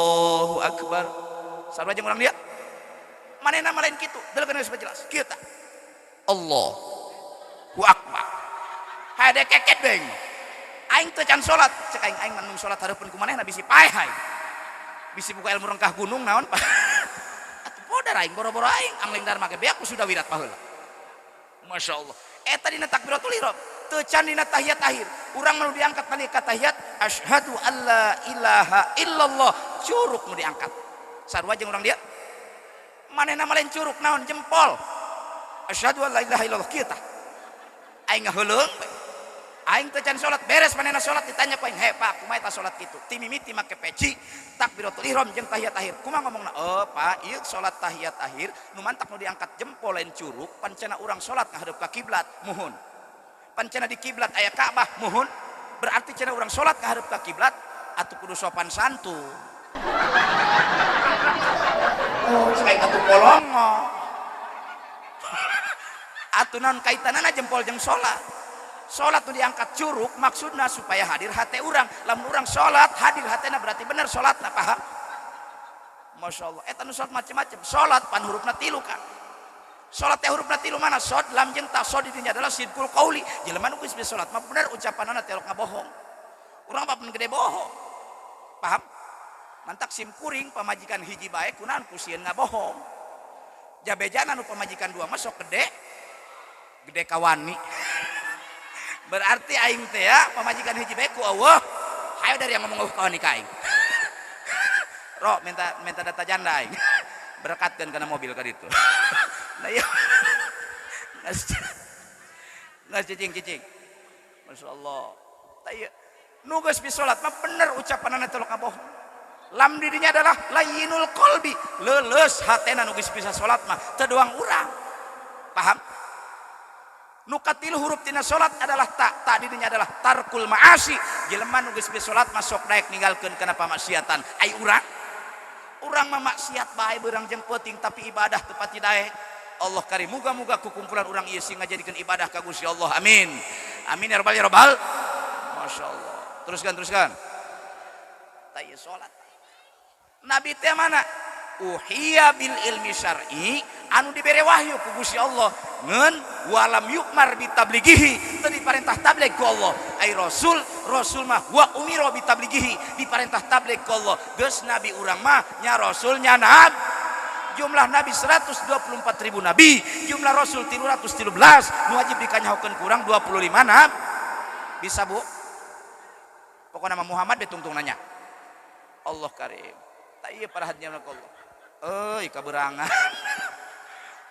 akbar sarua jeung urang dia manehna mah lain kitu deuleukeun supaya jelas kieu tah Allahu akbar hade keket deung aing teu can salat cek aing mah nu salat hareupeun ku manehna bisi paeh aing bisi buka ilmu rengkah gunung naon atuh podar aing boro-boro aing angling dharma ge beak ku sudah wirat paheula masyaallah eta dina takbiratul ihram teu can dina tahiyat akhir urang mah diangkat nalika tahiyat asyhadu alla ilaha illallah curug nu diangkat sarua jeung urang dia manehna mah lain curug naon jempol asyhadu alla ilaha illallah kieu tah aing ngaheuleung aing teu can salat beres manehna salat ditanya ku aing he Pak kumaha eta salat kitu ti mimiti make peci takbiratul ihram jeung tahiyat akhir kumaha ngomongna Pak ieu salat tahiyat akhir nu mantak nu diangkat jempol lain curug pancena urang salat ngadep ka kiblat muhun pancena di kiblat aya Ka'bah muhun berarti cenah urang salat ngadep ka kiblat atuh kudu sopan santun saing atuh polongo atuh naon kaitanana jempol jeung salat salat nu diangkat curug maksudna supaya hadir hate urang lamun urang salat hadir hatena berarti bener salatna paham masyaallah eta nu salat macam-macam salat pan hurufna 3 kan salat teh hurufna 3 mana sod lam jeung ta sod didinya adalah sidqul qauli jelema nu geus salat mah bener ucapanana teh ngabohong urang mah gede bohong paham mantak sim kuring pamajikan hiji bae kunaon ku sieun ngabohong jabejana nu pamajikan 2 mah sok gede kawani berarti aing teh ya pamajikan hiji bae ku Allah hayo dari yang ngomong kawan nikah aing ro minta data janda aing berekatkeun kana mobil ka ditu nah ieu ngas cicing masyaallah tah ieu nu geus bi salat mah bener ucapanana teh kabohong lam didinya adalah layyinul qalbi leuleus hatena nu geus bisa salat mah teu doang urang paham nu katilu huruf tina salat adalah ta didinya adalah tarkul ma'asi jelema nu geus bisa salat masuk daek ninggalkeun kana pamaksiatan ai urang mah maksiat bae beurang jeung peuting tapi ibadah teu pati daek Allah karim muga-muga kukumpulan urang ieu sing ngajadikeun ibadah ka Gusti Allah amin amin ya rabbal ya rabbal masyaallah teruskan ta ieu salat nabi teh mana uhiya bil ilmi syar'i anu dibere wahyu ku Gusti Allah ngeun walam yukmar bitablighihi teu diparentah tabligh ku Allah ai rasul mah wa umira bitablighihi diparentah tabligh ku Allah geus nabi urang mah nya rasul nya nabi jumlah nabi 124.000 nabi jumlah rasul 313 nu wajib dikanyahokeun ku urang 25 nabi bisa Bu pokona nama Muhammad betungtung nanya Allah karim tak ieu perhatian Allah euy kaberangan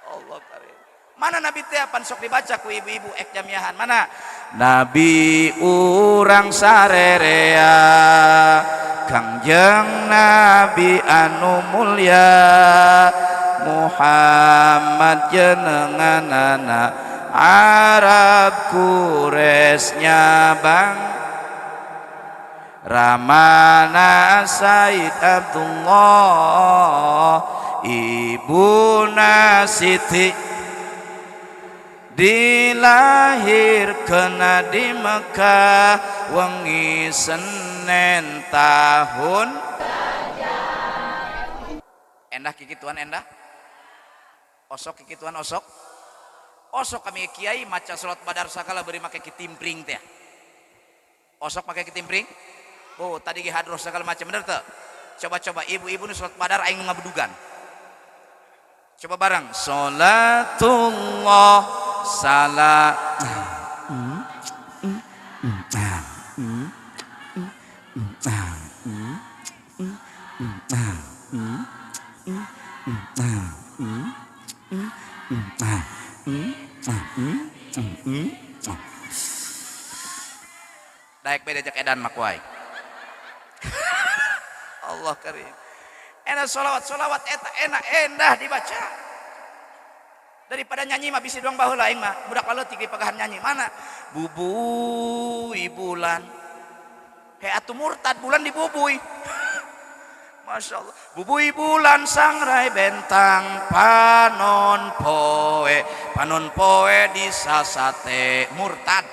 Allah karim Mana Nabi teh pan sok dibaca ku ibu-ibu ek jamiahan mana? Nabi urang sarerea Kangjeng Nabi anu mulya Muhammad jenenganana Arab Quraisy bang Ramana Said Abdullah Ibuna Siti dilahirkeun di Mekah wengi Senen tahun endah kikituan endah osok kikituan osok kami kiai maca salat badar sakala beri make kitimpring teh osok make kitimpring oh tadi ge hadroh sakala maca bener teu coba ibu-ibu nu salat badar aing ngabedugan coba bareng salatullah salah daek beda jak edan makuai Allah karim enak solawat eta enak endah dibaca daripada nyanyi mah bisi doang baheula aing mah budak leutik di pagahan nyanyi mana bubui bulan he atuh murtad bulan dibubui Masya Allah bubui bulan sangrai bentang panon poe di sasate murtad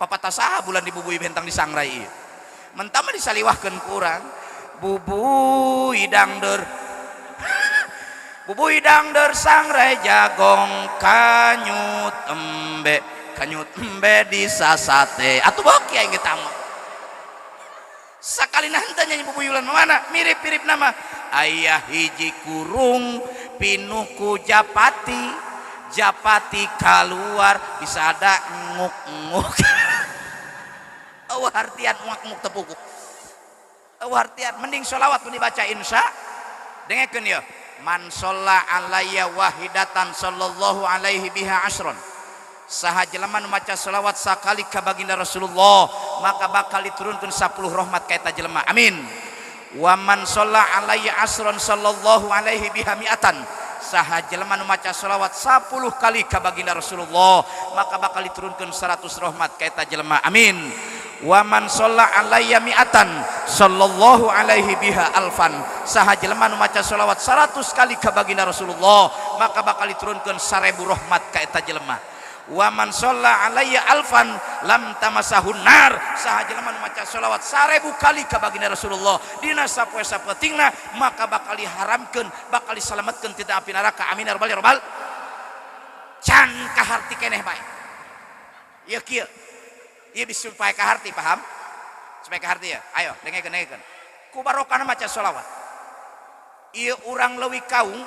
papatah saha bulan dibubui bentang di sangrai ieu mentah mah disaliwahkeun kurang bubui dangder sangrai jagong kanyut embe di sasate atuh boki aing eta mah sakali henteu nyanyi bubuyulan mana mirip-mirip nama aya hiji kurung pinuku japati keluar bisa ada nguk-nguk eueuh hartian nguk-nguk tepukuk eueuh hartian mending sholawat mun dibaca insya dengekeun ya man sholla alayya wahidatan sallallahu alaihi biha asron saha jelema nu maca sholawat sakali ka baginda Rasulullah maka bakal diturunkeun 10 rahmat ka eta jelema amin wa man sholla alayya asron sallallahu alaihi biha mi'atan saha jelema nu maca sholawat 10 kali ka baginda Rasulullah maka bakal diturunkeun 100 rahmat ka eta jelema amin wa man sholla alayya mi'atan sallallahu alaihi biha alfan saha jelema nu maca sholawat 100 kali ka baginda Rasulullah maka bakal diturunkeun 1000 rahmat ka eta jelema wa man sholla alayya alfan lam tamasahun nar saha jelema nu maca sholawat 1000 kali ka baginda Rasulullah dina sapoe sapetingna maka bakal diharamkeun bakal disalametkeun tina api neraka amin ya rabbal can kaharti keneh bae ieu kieu ieu bisa supaya kaharti paham supaya kaharti ya ayo dengekeun ku barokahna maca sholawat ieu urang leuwih kaung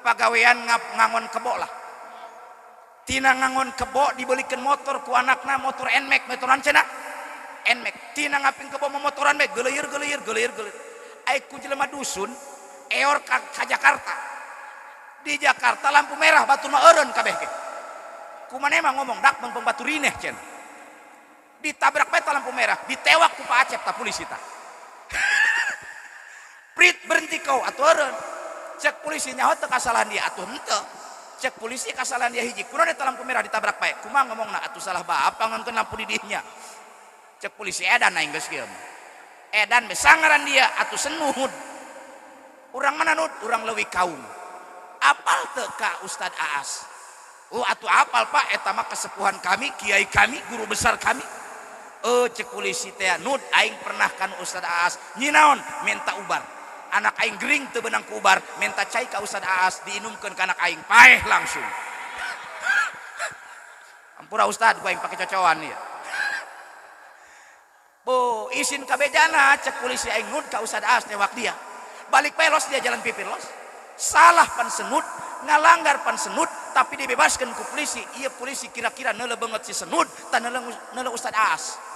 pagawean ngangon kebo lah tina ngangon kebo dibelikeun motor ku anakna motor NMAX motoran cenah NMAX tina ngaping kebo motoran bae geleuir ai ku jelema dusun eor ka Jakarta di Jakarta lampu merah batuna eureun kabeh ge kumaneh mah ngomong dak mun batu rineh cenah ditabrak peta lampu merah ditewak ku Pak Acep ta polisi ta prit berhenti kau atuh eureun cek polisi nyaho teu kasalahan dia atuh henteu cek polisi kasalahan dia hiji kunaon eta lampu merah ditabrak pae kumaha ngomongna atuh salah baap pangonkeun lampu di dinya cek polisi edan aing geus kieu edan be sangaran dia atuh senuhud urang mana nud urang leuwih kaum apal teu ka Ustad Aas oh atuh apal Pak eta mah kesepuhan kami kiai kami guru besar kami cek polisi teh nud aing pernah kan Ustad Aas nyinaon minta ubar anak aing gering teu beunang ku ubar minta cai ka Ustad Aas diinumkeun ka anak aing paeh langsung ampura Ustad ku aing pake cocoan ieu bo isin kabejana cek polisi aing nud ka Ustad Aas newak dia balik pelos dia jalan pipir los salah pan senut ngalanggar pan senut tapi dibebaskan ku polisi iya polisi kira-kira neule banget si senut tan neule Ustad Aas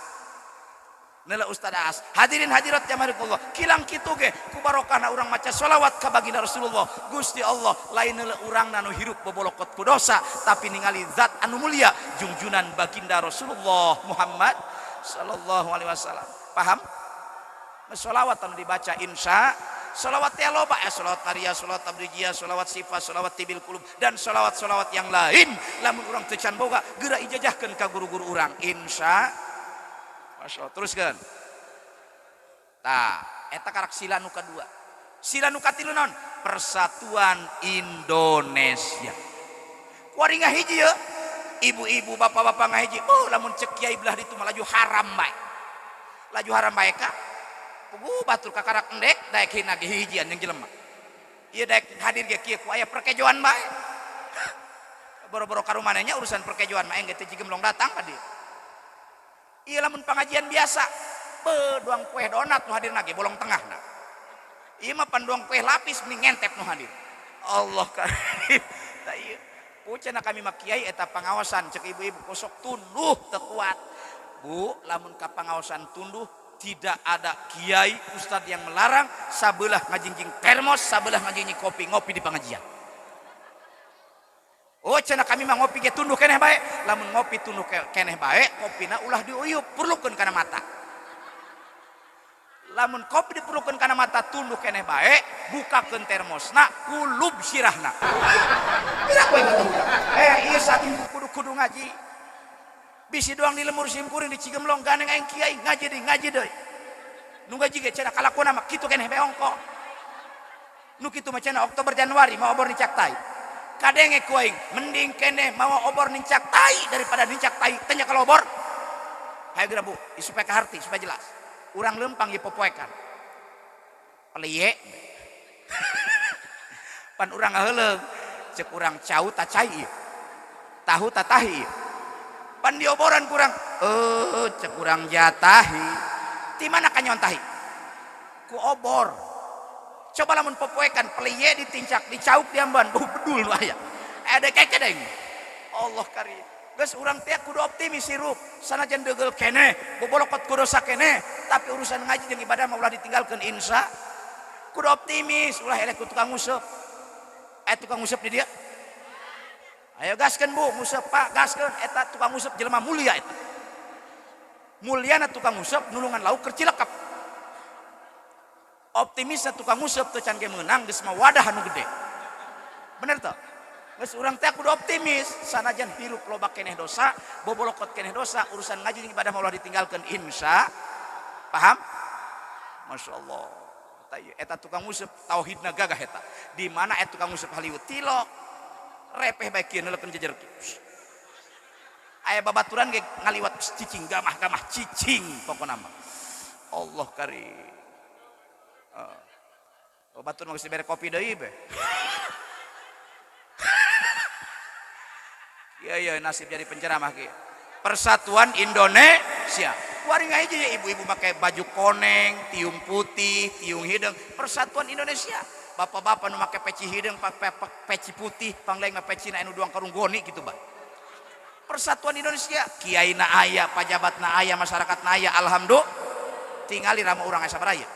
Nela Ustaz Aas. Hadirin hadirat jamaahullah. Kilang kitu ge ku barokahna urang maca sholawat ka baginda Rasulullah. Gusti Allah lain nela urang nu hirup bobolokot ku dosa tapi ningali zat anu mulia junjunan baginda Rasulullah Muhammad sallallahu alaihi wasallam. Paham? Sholawat anu dibaca insya sholawat teh loba sholawat karya, sholawat tabrijiyah, sholawat sifat, sholawat tibil kulub dan sholawat-sholawat yang lain lamun urang teu can boga geura ijazahkeun ka guru-guru urang insya Masya Allah. Teruskan. Tah, eta karak sila nu kadua. Sila nu katilu naon? Persatuan Indonesia. Kuari ngahiji ya. Ibu-ibu, bapak-bapak ngahiji. Oh, lamun cek kiai belah ditu mah laju haram bae. Laju haram bae ka. Pugu batur ka karak endek daek hina ge hijian jeung jelema. Ieu daek hadir ge kieu ku aya perkejoan bae. Boro-boro ka rumanehnya urusan perkejoan mah engge teh jigeum datang ka dieu. Iya lamun pengajian biasa doang kue donat nu hadir nage bolong tengah nah. Iya mah panduang kue lapis mending ngentep nu hadir. Allah karim. Da ieu puceuna kami mah kiai eta pangawasan cek ibu-ibu kosok tunduh teu kuat. Bu, lamun ka pangawasan tunduh tidak ada kiai ustad yang melarang sabelah ngajingjing termos, sabelah ngajingjing kopi ngopi di pengajian. Oh cenah kami mah ngopi ge tunduh keneh bae, lamun ngopi tunduh keneh bae, kopina ulah diuyup perlukeun kana mata. Lamun kopi diperlukeun kana mata tunduh keneh bae, bukakeun termosna, kulub sirahna. Bila kowe ieu saking kudu ngaji. Bisi doang di lemur simkuring di Cigemlong ganeng aing kiai ngaji deui. Nu ngaji ge cenah kalakona mah kitu keneh bae ongko. Nu kitu mah cenah Oktober Januari mau obor di Caktai. Kadenge kuaing mending kene mau obor nincak tai daripada nincak tai tanya kalau obor hayu geura Bu supaya kaharti supaya jelas urang lempang ye popoekan peliye pan urang ngaheuleuh cek urang cau ta cai tahu ta tahi pan dioboran kurang cek urang jatahi ti mana kanyon tahi ku obor. Coba lamun popoekan peliye ditincak dicauk diamban bedul nu aya ada kekedeng Allah karim geus urang teh kudu optimis hirup sanajan deugel keneh bobolokot ku dosa keneh tapi urusan ngaji jeung ibadah mah ulah ditinggalkeun insya kudu optimis ulah eleh ku tukang nguseup tukang nguseup di dia ayo gaskeun Bu nguseup Pak gaskeun eta tukang nguseup jelema mulia eta muliana tukang nguseup nulungan lauk keur Cilekap optimisnya tukang nguseup teu can ge meunang geus mah wadah anu gede. Bener teu? Geus urang teh kudu optimis, sanajan hirup loba keneh dosa, bobolokot keneh dosa, urusan ngaji jeung ibadah mah ditinggalkeun insya. Paham? Masyaallah. Eta tukang nguseup tauhidna gagah eta. Di mana eta tukang nguseup haliwut tilok. Repeh bae kieu neulekeun jejer kieu. Aya babaturan ge ngaliwat cicing gamah-gamah cicing pokona mah. Allah karim. Batur mah geus dibere kopi deui be. Iya nasib jadi penceramah kieu. Persatuan Indonesia. Kuari ngahiji ya ibu-ibu make baju koneng, tiung putih, tiung hideung, Persatuan Indonesia. Bapak-bapak nu make peci hideung, peci putih, panglaeng mah pecina anu duang karung goni gitu ba. Persatuan Indonesia, kiaina aya, pajabatna aya, masyarakatna aya, alhamdulillah. Tingali rama urang asa baraya.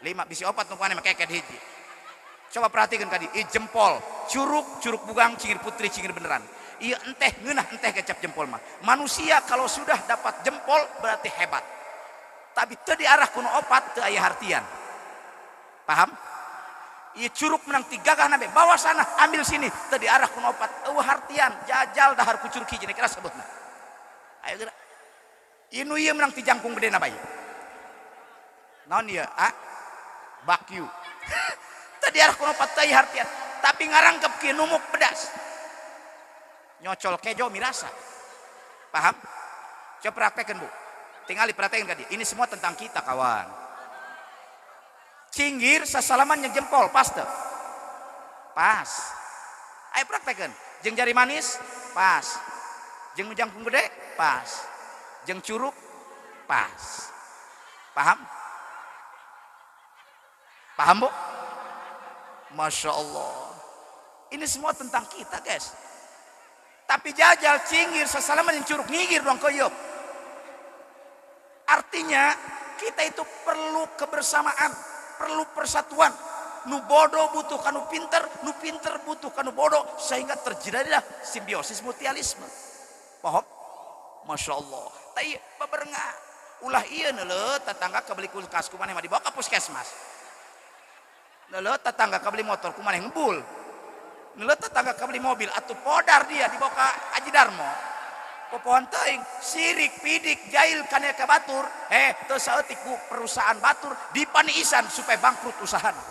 5 bisi 4 numpane make keket hiji. Coba perhatikan tadi, jempol, curug bugang, cingir putri, cingir beneran. Iya enteh ngeunah enteh kecap jempol mah. Manusia kalau sudah dapat jempol berarti hebat. Tapi teu diarah kuno opat teu aya hartian. Paham? Iya curug menang 3 gahna be, bawa sana, ambil sini, teu diarah kuno opat, eueuh hartian, jajal dahar ku curug hiji kira sebutna. Ayo geura. Inu ieu menang ti jangkung gedena bae. Naon ieu? Bakyu. Tadi arah kuno patai hartian, tapi ngarangkep kieu numuk pedas. Nyocol kejo mirasa. Paham? Coba praktekan Bu. Tinggal diperhatikan tadi. Ini semua tentang kita kawan. Cinggir sasalaman yang jempol pas tuh. Pas. Ayo praktekan. Jeung jari manis pas. Jeung jangkung gede pas. Jeung curug pas. Paham? Paham Bu? Masya Allah. Ini semua tentang kita guys. Tapi jajal cinggir sesalaman yang curug ngigir doang koyok. Artinya kita itu perlu kebersamaan, perlu persatuan. Nu bodoh butuh kanu pinter, nu pinter butuh kanu bodoh, sehingga terjadilah simbiosis mutualisme. Paham? Masya Allah. Tapi baberenga ulah iya neule tetangga kebeli kulkas kumaneh mah dibawa ke puskesmas. Neule tetangga kebeli motor kumaneh ngebul. Neule tetangga kebeli mobil atuh podar dia dibawa ke Aji Darmo. Popohan teuing sirik pidik jail kana ka batur. Teu saeutik ku perusahaan batur dipaniisan supaya bangkrut usahana.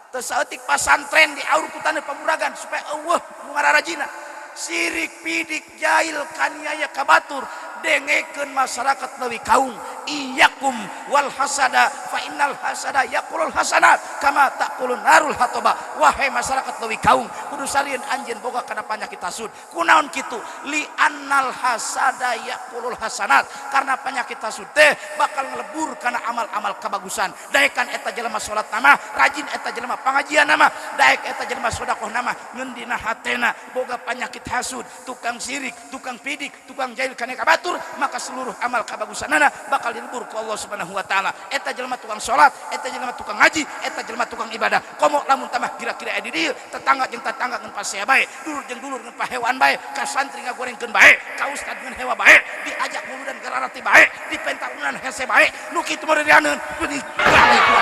Teu saeutik pasantren diaur ku taneuh pamuragan supaya eueuh nu ngararajina. Sirik pidik jail kaniaya ka batur dengekeun masyarakat leuwih kaung. Iyyakum wal hasada fa innal hasada yaqulul hasanat kama taqulun narul hatoba. Wahai masyarakat leuwih kaung, kudu salieun anjeun boga kana panyakit hasud. Kunaon kitu? Li annal hasada yaqulul hasanat. Karena penyakit hasud teh bakal ngelebur kana amal-amal kebagusan. Daekan eta jelema salat nama, rajin eta jelema pangajian nama, daek eta jelema sedekah nama, ngeundina hatena boga penyakit hasud, tukang sirik, tukang pidik, tukang jahil kana ka batur, maka seluruh amal kebagusanana bakal dilebur ku Allah Subhanahu wa taala. Eta jelema tukang salat, eta jelema tukang ngaji, eta jelema tukang ibadah. Komo lamun tamah kira-kira edi dieu tetangga jeung tetangga ngeun pasea bae, dulur jeung dulur ngeun pahewan bae, ka santri ngagorengkeun bae, ka ustad ngeun hewa bae, diajak muludan gararati bae, dipentaunan hese bae, nu kitu mah dianeun geuning bae ku.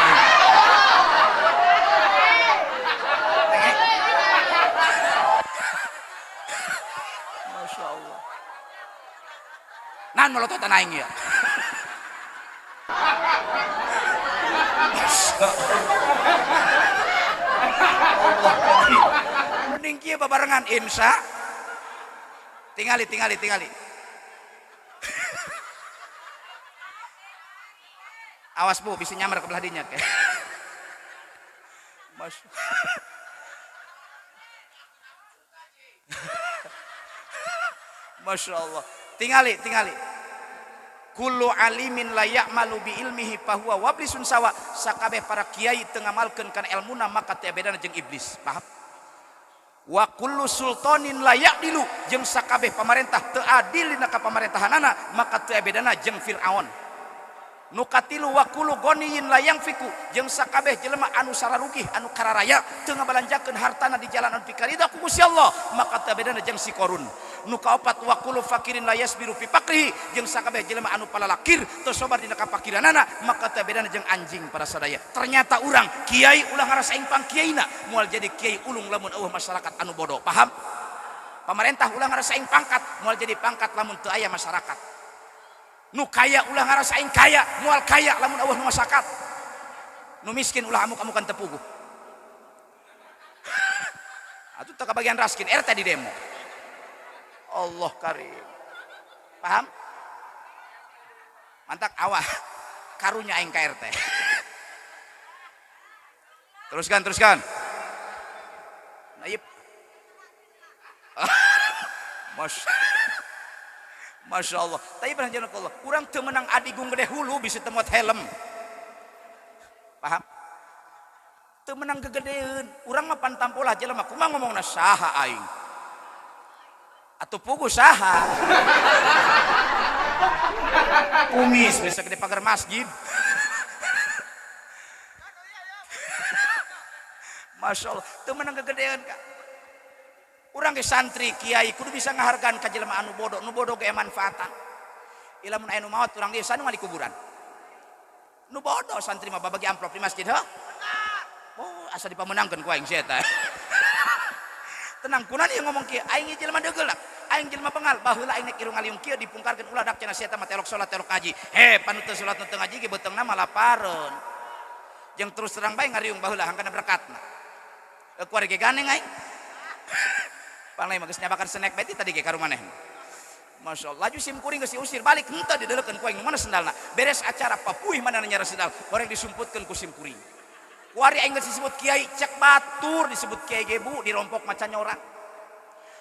Masya Allah. Naon melototan aing ieu? Mending kieu babarengan insya. Tingali. Awas Bu, bisa nyamar ke belah dinya ke. Masya Allah. Tingali. Kullu alimin la ya'malu bi ilmihi fahuwa wablisun sawa. Sakabeh para kiai teu ngamalkeun kana elmuna maka teu bedana jeung iblis. Paham? Wa kullu sultanin la ya'dilu, jeung sakabeh pamarentah teu adil dina ka pamarentahanana maka teu bedana jeung Firaun. Nukatilu wa kullu ghaniyin la yanfiku, jeung sakabeh jelema anu sararugih anu kararaya teu ngabalanjakeun hartana di jalan anu pikarida ku Gusti Allah maka teu bedana jeung si Qarun. Nu kaopat wa kullu fakirin la yasbiru fi faqrihi, jeung sakabeh jelema anu palalakir teu sabar dina kapakiranana maka teu bedana jeung anjing para sadaya. Ternyata urang kiai ulah ngarasain pangkiaina moal jadi kiai ulung lamun eueuh masyarakat anu bodoh. Paham? Pamarentah ulah ngarasain pangkat moal jadi pangkat lamun teu aya masyarakat. Nu kaya ulah ngarasain kaya moal kaya lamun eueuh nu masyarakat. Nu miskin ulah amuk-amukan tepuguh. Atuh teu kabagian raskin RT di demo. Allah karim. Paham? Mantak awah karunya aing ka RT. Teruskan. Naib. Masya Allah. Tapi berhanjana Allah. Urang teu menang adigung gede hulu bisa temuat helm. Paham? Teu menang gegedeun. Urang mah pantampolah jelema kumaha ngomongna saha aing. Atau pugu saha. Kumis bisa gede pagar masjid. Masya Allah. Teu menang gegedeun Kak. Urang ge santri kiai kudu bisa ngahargaan ka jelema anu bodoh, nu bodoh ge manfaatan. Ilamun aya nu maot urang dieu sanu ngali kuburan. Nu bodoh santri mah babagi amplop di masjid, heuh. Oh, asa dipamenangkeun ku aing sia eta. Tenang kunaon ieu ngomong kieu, aing jelema deugel dak. Aing jelema bengal, baheula aing nek irung ngaliung kieu dipungkarkeun ulah dak cenah sia eta mah telok salat telok ngaji. Panu teu salat teu ngaji ge beutengna mah lapareun. Jeung terus terang bae ngariung baheula hangkana berkatna. Kuari ge ganeng aing. Panglai mah geus nyabakan snack beti tadi ge ka rumaneh. Masya Allah. Laju sim kuring geus diusir balik henteu dideulekeun ku aing nu mana sendalna. Beres acara papuih mana nyara sendal, goreng disumputkeun ku sim kuring. Kuari aing geus disebut kiai cek batur, disebut kiai gebu dirompok macan orang.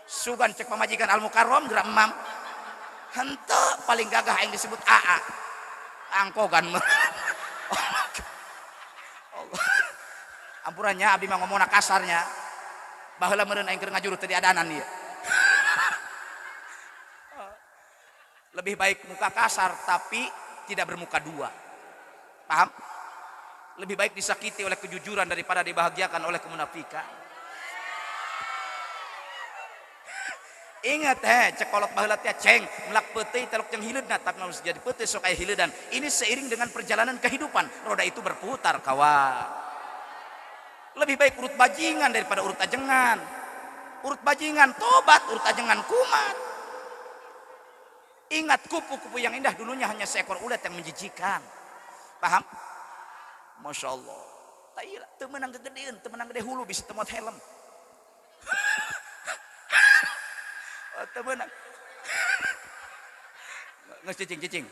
Sugan cek pamajikan Al Mukarrom geura emam. Henteu paling gagah aing disebut AA. Angkogan mah. Allah. Ampurannya abdi mah ngomongna kasarnya. Baheula meureun aing keur ngajurut teu diadanan ieu. Lebih baik muka kasar tapi tidak bermuka dua. Paham? Lebih baik disakiti oleh kejujuran daripada dibahagiakan oleh kemunafikan. Ingat cekolot baheula teh ceng melak peuteui telok jeung hileudna tapi harus jadi peuteui sok aya hileudan. Ini seiring dengan perjalanan kehidupan, roda itu berputar kawan. Lebih baik urut bajingan daripada urut ajengan. Urut bajingan tobat, urut ajengan kumat. Ingat kupu-kupu yang indah dulunya hanya seekor ulat yang menjijikan. Paham? Masya Allah. Tak menang gedean, tak menang gede hulu bisa temot helm. Tak menang. Nggak cicing.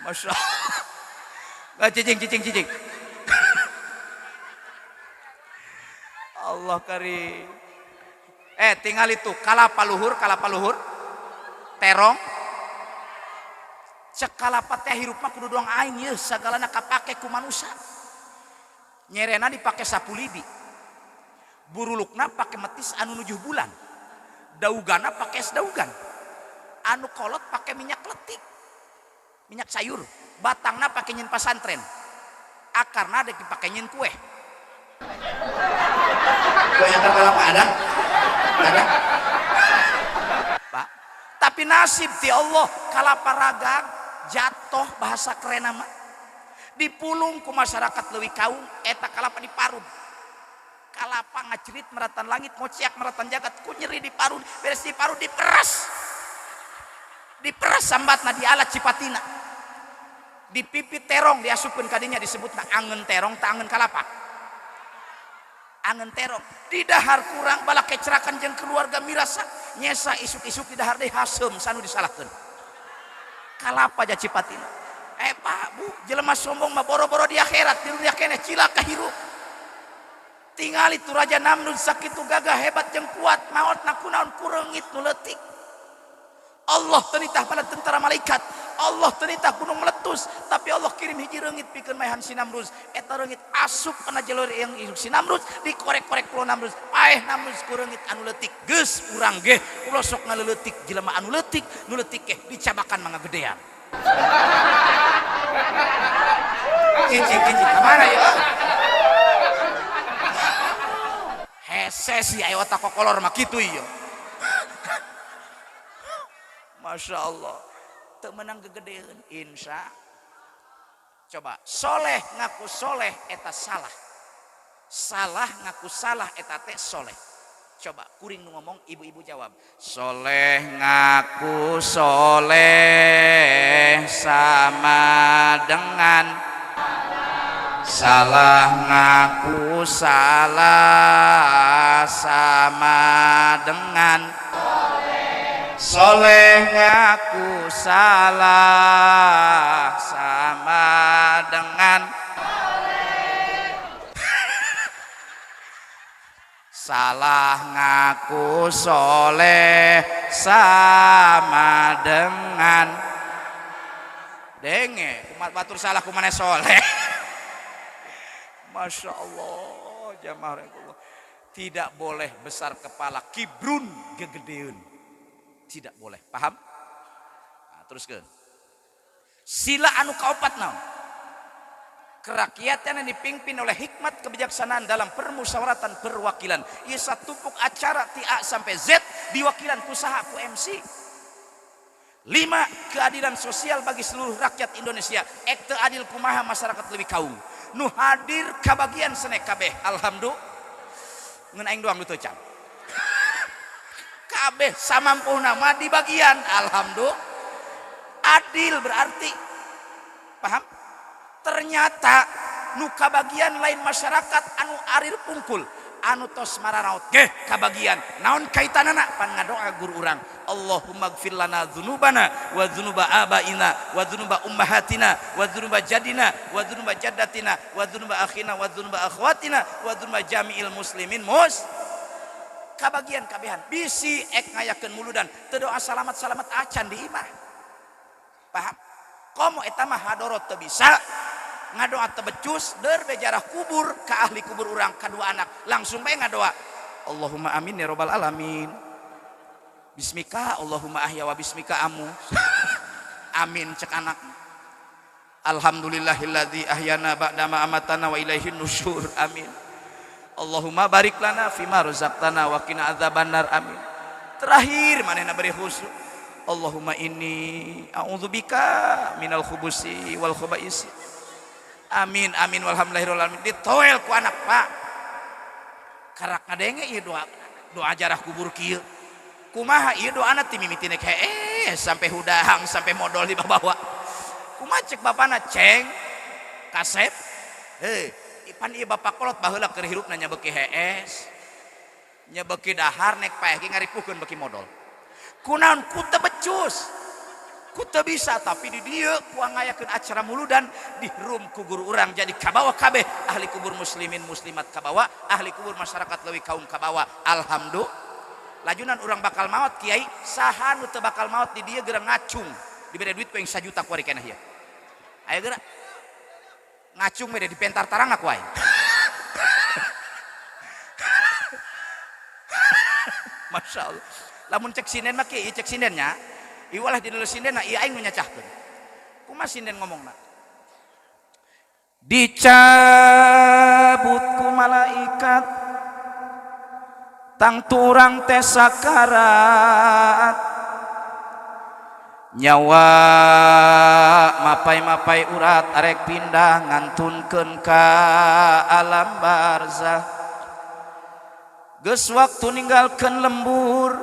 Masya Allah. Nggak cicing. Allah karim. Tinggal itu kalapa luhur, terong. Cek kalapa teh hirup mah kudu doang aing ye sagalana kapake ku manusia. Nyerena dipake sapu lidi. Burulukna pake metis anu nujuh bulan. Daugana pake es daugan. Anu kolot pake minyak letik. Minyak sayur. Batangna pake nyin pasantren. Akarna dek dipake nyin kue. Kue yang kalapa ada? Pak, tapi nasib ti Allah kalapa ragang jatuh bahasa keren mah dipulung ku masyarakat leuwih kaum eta kalapa diparud. Kalapa ngacrit meratan langit ngociak meratan jagat ku nyeri diparud beres diparud diperas sambatna dialat cipatina dipipit terong diasupkeun kadinya disebutna angen terong ta angen kalapa. Angen terong di dahar kurang bala kecerakan jeung keluarga mirasa nyesa isuk-isuk di dahar deui hasem sanu disalahkeun kalapa ja cipatina. Pak Bu jelema sombong mah boro-boro di akhirat di dunia keneh cilaka hirup. Tingali tu Raja Namrud sakitu gagah hebat jeung kuat maotna kunaon kureungit nu leutik. Allah tenitah pada tentara malaikat, Allah tenitah gunung meletus, tapi Allah kirim hiji reungit pikeun maehan si Namrud. Eta reungit asup kana jalur yang isuk si Namrud, dikorek-korek kulo Namrud. Paeh Namrud ku reungit anu leutik. Geus urang ge ulah sok ngaleutik jelema anu leutik, nu leutik ge dicabakan mangga gedean. Cicing kamana ya? Hese si aya otak kokolor mah kitu ieu. Masya Allah. Teu menang gegedeun insya. Coba soleh ngaku soleh eta salah. Salah ngaku salah eta teh soleh. Coba kuring nu ngomong ibu-ibu jawab. Soleh ngaku soleh sama dengan salah ngaku salah sama dengan soleh ngaku salah sama dengan salah ngaku soleh sama dengan denge umat batur salah kumane soleh. Masya Allah jamaah Allah. Tidak boleh besar kepala kibrun gegedeun. Tidak boleh, paham? Nah, teruskeun. Sila anu kaopat naon? Kerakyatan yang dipimpin oleh hikmat kebijaksanaan dalam permusyawaratan perwakilan. Ieu satupuk acara ti A sampai Z diwakilan ku saha ku MC. 5. Keadilan sosial bagi seluruh rakyat Indonesia. Ek teu adil kumaha masyarakat leuwih kaum. Nu hadir kabagian senek kabeh. Alhamdulillah. Ngeun aing doang nu teu can. Kabeh samampuna mah di bagian. Alhamdulillah. Adil berarti. Paham? Ternyata nu kabagian lain masyarakat anu arir pungkul. Anu tos mararaot ge kabagian. Naon kaitanana? Pan ngadoa guru urang. Allahumma gfir lana dzunubana wa dzunuba abaina wa dzunuba ummahatina wa dzunuba jadina wa dzunuba jaddatina wa dzunuba akhina wa dzunuba akhwatina wa dzunuba jami'il muslimin kabagian kabehan bisi ek ngayakeun muludan teu doa salamat acan di imah. Paham? Komo eta mah hadorot teu bisa ngadoa teu becus deur bejarah kubur ka ahli kubur urang kadua anak langsung bae ngadoa Allahumma amin ya rabbal alamin. bismika Allahumma ahya wa bismika amu. Amin cek anak. Alhamdulillahilladzi ahyana ba'dama amatana wa ilaihin nusyur. Amin. Allahumma barik lana fima razaqtana wa qina adzabannar. Amin. Terakhir manehna bari khusyuk. Allahumma inni a'udzubika minal khubusi wal khaba'isi. Amin amin walhamdulillahirabbil alamin. Ditoel ku anak Pak. Karak ngadenge ieu doa jarah kubur kieu. Kumaha ieu doana ti mimiti nek sampai hudahang sampai modal di bawah. Kumaha cek bapana ceng kasep. Ipan ieu bapak kolot baheula keur hirupna nya beuki hees. Nya beuki dahar nek paeh ge ngaripukeun beuki modal. Kunaon ku teu becus. Ku teu bisa tapi di dieu ku ngayakeun acara muludan di rum ku guru urang jadi kabawa kabeh ahli kubur muslimin muslimat kabawa ahli kubur masyarakat leuwih kaum kabawa. Alhamdulillah. Lajunan urang bakal maot kiai saha nu teu bakal maot di dieu geura ngacung dibere duit poeng 1 juta ku ari keneh ieu. Aya geura ngacung beda dipentar tarang aku wae. Masya Allah. Lamun cek sinden mah kieu cek sindennya ieu walah di deuleu sindenna ieu aing nu nyacahkeun. Kumaha sinden ngomongna? Dicabut ku malaikat tang turang teh sakarat nyawa mapai-mapai urat arek pindah ngantunkeun ka alam barzah. Geus waktu ninggalkeun lembur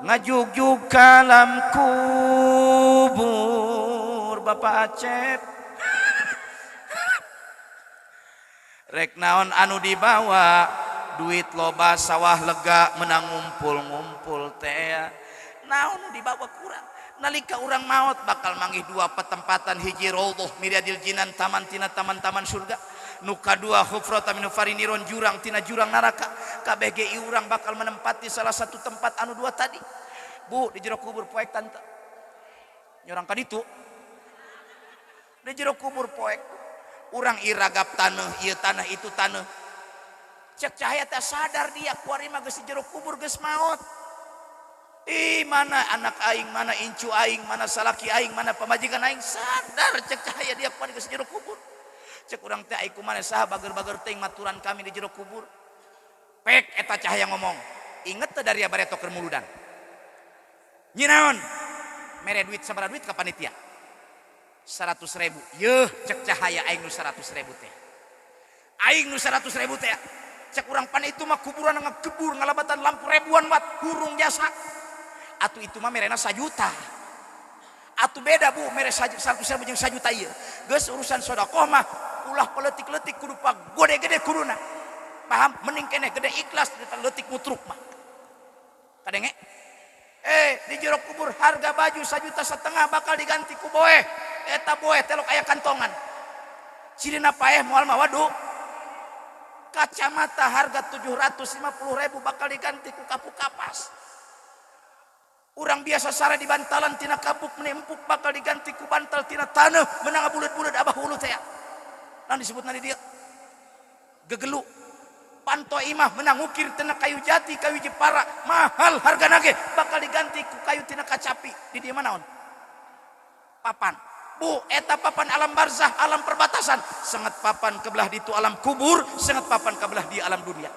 ngajugjug ka alam kubur. Bapak Acep rek naon anu dibawa duit loba sawah lega menang ngumpul-ngumpul teh naon dibawa kurang. Nalika urang maot bakal manggih 2 petempatan hiji raudhah miryadil jinan taman tina taman-taman surga nu kadua hufratan min fariniron jurang tina jurang neraka. Kabeh ge urang bakal menempati salah satu tempat anu 2 tadi. Bu di jero kubur poek tante nyorang ka ditu di jero kubur poek urang iragap taneuh ieu tanah itu taneuh cek cahaya teh sadar dia kuari mah geus di jero kubur geus maot. Mana anak aing, mana incu aing, mana salaki aing, mana pamajikan aing sadar cek cahaya dia kuari geus jero kubur. Cek urang teh aing kumaha saha bager-bager teuing maturan kami di jero kubur. Pek eta cahaya ngomong, inget teh dari bareto keur muludan. Nyi naon? Mere duit sabaraha duit ka panitia? 100.000. Yeuh cek cahaya aing nu 100.000 teh. Aing nu 100.000 teh. Cek urang pan itu mah kuburan ngekebur ngalabatan lampu ribuan watt burung jasa. Atuh itu mah merena 1 juta. Atuh beda Bu, mere 100.000 jeung 1 juta ieu. Geus urusan sedekah mah ulah peletik-letik kudu pak gede-gede kuduna. Paham? Mending keneh gede ikhlas letik mutruk mah. Kadenge? Di jero kubur harga baju 1,5 juta bakal diganti ku boeh. Eta boeh telok aya kantongan. Cirina paeh moal mah waduh. Kacamata harga 750.000 bakal diganti ku kapuk kapas. Urang biasa sare di bantalan tina kapuk menempuk bakal diganti ku bantal tina taneuh menang bulet-bulet abah hulu teh. Naon disebutna di dieu? Gegelu. Panto imah menang ukir tina kayu jati, kayu jepara, mahal hargana ge bakal diganti ku kayu tina kacapi. Di dieu mah naon? Papan. Bu, eta papan alam barzah, alam perbatasan. Sangat papan kebelah ditu alam kubur, sangat papan kebelah di alam dunia.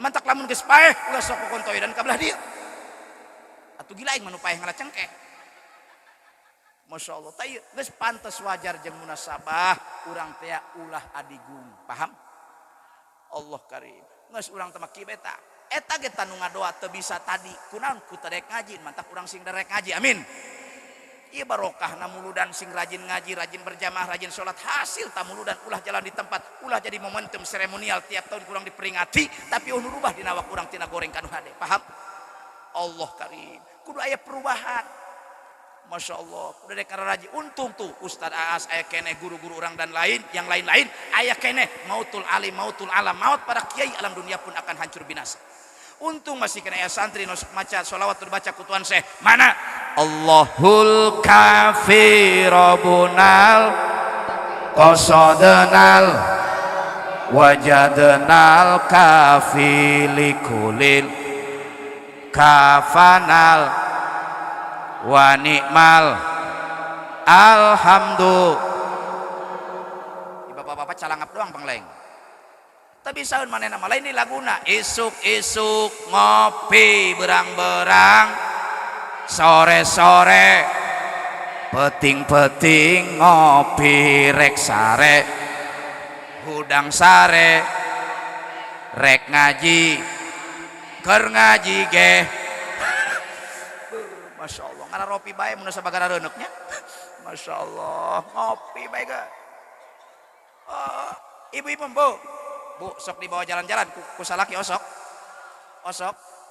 Mantak lamun geus paeh ulah sok kontoy dan kebelah dieu. Atuh gila aing manu paeh ngalacengke. Masya Allah, tah geus pantes wajar jeung munasabah urang teh ulah adigung, paham? Allah karim. Geus urang teh mah kieu beta. Eta ge tanu ngadoa teu bisa tadi. Kunaon ku teu rek ngaji, mantak urang sing rek ngaji. Amin. Ieu barokah namuludan sing rajin ngaji, rajin berjamaah, rajin sholat, hasil tamuludan ulah jalan di tempat, ulah jadi momentum seremonial tiap tahun kurang diperingati, tapi unu rubah dina awak urang tina goreng kanu hade. Paham? Allah karim. Kudu aya perubahan. Masya Allah, kudu dek rajin. Untung tuh Ustaz Aas aya keneh guru-guru orang dan lain, yang lain-lain aya keneh mautul alim, mautul alam, maut para kiai alam dunia pun akan hancur binasa. Untung masih kena aya santri maca sholawat terbaca kutuan Syekh. Mana? Allahul kafi rabbunal qasadnal wajadnal kafi likulil kafanal wa ni'mal alhamdulillah. Bapak-bapak calangap doang pangleng. Tapi saun mana nama lain ini laguna. Isuk-isuk ngopi berang-berang, sore-sore peting-peting ngopi rek sare, hudang sare rek ngaji ker ngaji ge. Masya Allah ngana ropi bae mun sabagara reuneknya. Masya Allah ngopi bae ge. Ibu-ibu bu sok dibawa jalan-jalan ku salaki osok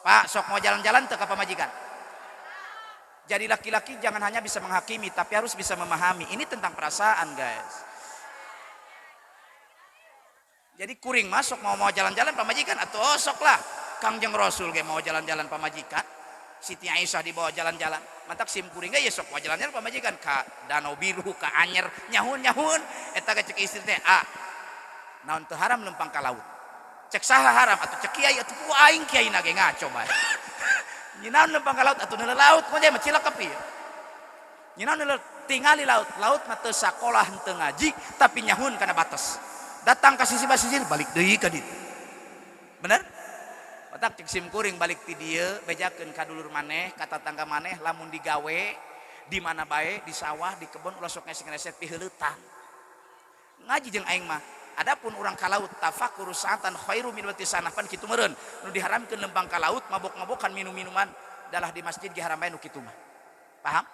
pak sok mau jalan-jalan teu ka pamajikan. Jadi laki-laki jangan hanya bisa menghakimi tapi harus bisa memahami. Ini tentang perasaan guys. Jadi kuring masuk mau jalan-jalan pamajikan atau osok lah Kangjeng Rasul ge mau jalan-jalan pamajikan. Siti Aisyah dibawa jalan-jalan mantak sim kuring ge ya sok mau jalan-jalan pamajikan ka Danau Biru ka Anyer nyahun eta ge cek istri teh naon teu haram lempang ka laut. Cek saha haram atuh cek kiai atuh ku aing kiai na ge ngaco bae. Nyinaon lempang ka laut atuh neuleuh laut ku mah cilek kepi. Nyinaon neuleuh tingali laut mah teu sakolah teu ngaji tapi nyahun kana batas. Datang ka sisir balik deui ka ditu. Bener? Otak cek sim kuring balik ti dieu bejakeun ka dulur maneh ka tatangga maneh lamun digawe di mana bae di sawah di kebon ulah sok ngesek-ngesek pi heuleutan. Ngaji jeung aing mah adapun urang ka laut tafakur sa'atan khairu min watisanah pan kitu meureun nu diharamkeun lempang ka laut mabok-mabokan minum-minuman dalah di masjid diharam bae nu kitu mah. Paham?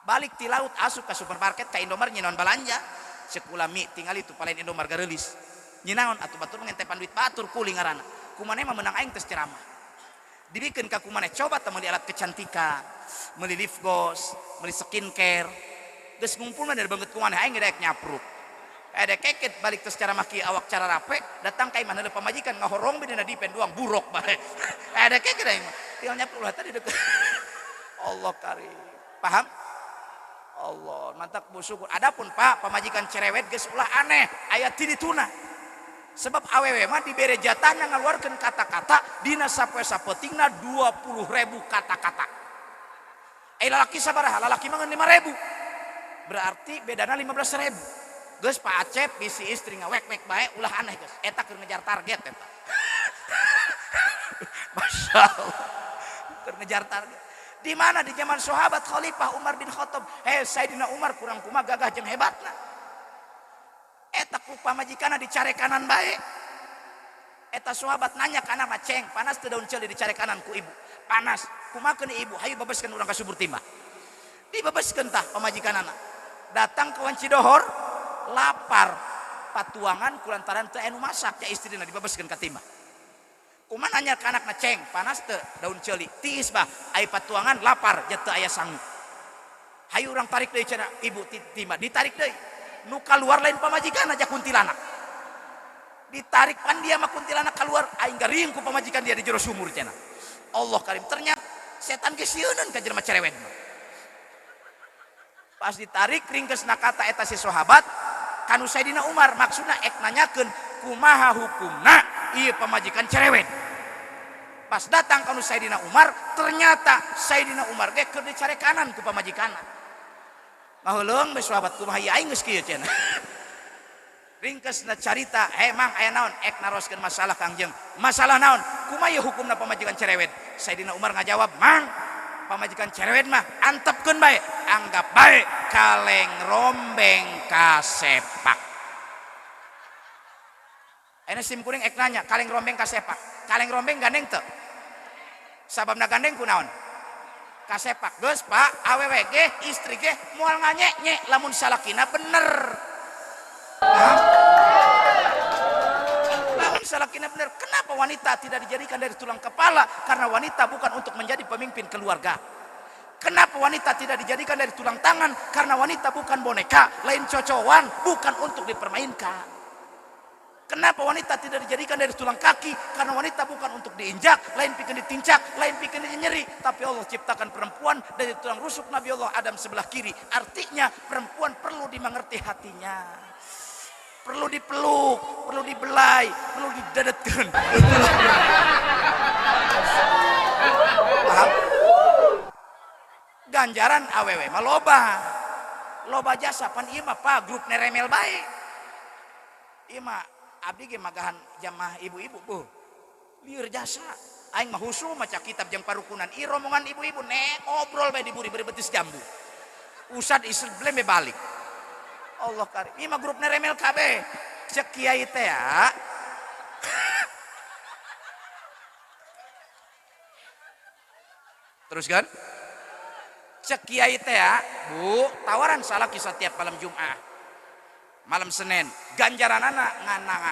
Balik ti laut asup ka supermarket ka Indomaret nyinaon balanja sekula mi tinggal itu palain Indomaret gareulis. Nyinaon atuh batur ngentepan duit batur kuling ngaranna. Kumaneh mah meunang aing tes ceramah. Dibikeun ka kumaneh coba teh meuli alat kecantikan, meuli lip gloss, meuli skincare. Geus ngumpul mah dari banget kumaneh aing daek nyapruk. Ada keket balik tes cara maki awak cara rape datang ka imah neuleuh pamajikan ngahorong bidina dipen doang buruk bae. Ada keket aing mah. Tinggal nyapruk lah tadi deket. Allah karim. Paham? Allah mantap bersyukur. Adapun Pak pamajikan cerewet geus ulah aneh aya ti dituna. Sebab awewe mah dibere jatahna ngaluarkeun kata-kata dina sapoe-sapotingna 20.000 kata-kata. Lalaki sabaraha? Lalaki mah 5.000. Berarti bedana 15.000. Geus Pak Acep bisi istri ngawek-wek bae ulah aneh geus. Eta keur ngejar target eta. Masya Allah. Keur ngejar target. Di mana di zaman sahabat Khalifah Umar bin Khattab. Sayyidina Umar kurang kumaha gagah jeung hebatna. Eta ku pamajikanna dicare kanan bae. Eta sahabat nanya ka anak ceng, panas teu daun ceuli dicare kanan ku ibu. Panas. Kumaha keun ibu? Hayu babeskeun urang ka subur timah. Dibabeskeun tah pamajikanana. Datang ke Wancidohor lapar patuangan kulantaran teu anu masak ya istrina dibabeskeun ka timah. Kumaha nanya ka anakna ceng, panas teu daun ceuli? Tiis bah, ai patuangan lapar nya teu aya sangu. Hayu urang tarik deui cenah ibu timah, ditarik deui. Nu kaluar lain pamajikan aja kuntilanak. Ditarik pan dia mah kuntilanak keluar aing garing ku pamajikan dia di jero sumur cenah. Allah karim ternyata setan ge sieuneun ka jelema cerewet. Pas ditarik ringkesna kata eta si sahabat kanu Sayyidina Umar maksudna ek nanyakeun kumaha hukumna ieu pamajikan cerewet. Pas datang kanu Sayyidina Umar ternyata Sayyidina Umar ge keur dicare kanan ku pamajikanna. Maheuleung be sahabat kumaha ieu aing geus kieu cenah. Ringkesna carita mang aya naon ek naroskeun masalah Kangjeng. Masalah naon? Kumaha ieu hukumna pamajikan cerewet? Sayyidina Umar ngajawab, "Mang, pamajikan cerewet mah antepkeun bae, anggap bae kaleng rombeng kasepak." Ayeuna sim kuring ek nanya, kaleng rombeng kasepak. Kaleng rombeng gandeng teu? Sababna gandeng kunaon? Kasepak. Geus Pak, awewe ge istri ge moal nganyek-nyek lamun salakina bener. Lamun salakina bener, kenapa wanita tidak dijadikan dari tulang kepala? Karena wanita bukan untuk menjadi pemimpin keluarga. Kenapa wanita tidak dijadikan dari tulang tangan? Karena wanita bukan boneka, lain cocowan, bukan untuk dipermainkan. Kenapa wanita tidak dijadikan dari tulang kaki? Karena wanita bukan untuk diinjak, lain pikeun ditincak, lain pikeun dinyeri. Tapi Allah ciptakan perempuan dari tulang rusuk Nabi Allah Adam sebelah kiri. Artinya perempuan perlu dimengerti hatinya. Perlu dipeluk, perlu dibelai, perlu didedetkeun. Paham? ganjaran awewe mah loba jasa pan ieu mah pa grup neremel bae ieu mah abdi ge magahan jamaah ibu-ibu bu lieur jasa aing mah husu maca kitab jeung parukunan ieu rombongan ibu-ibu ngobrol bae diburi beri betis jambu usad isel bleme balik Allah karim ieu mah grup neremel kabeh cek kiai teh ya teruskan cek kiai teh ya bu tawaran salaki setiap malam Jumat malam Senin ganjaran anak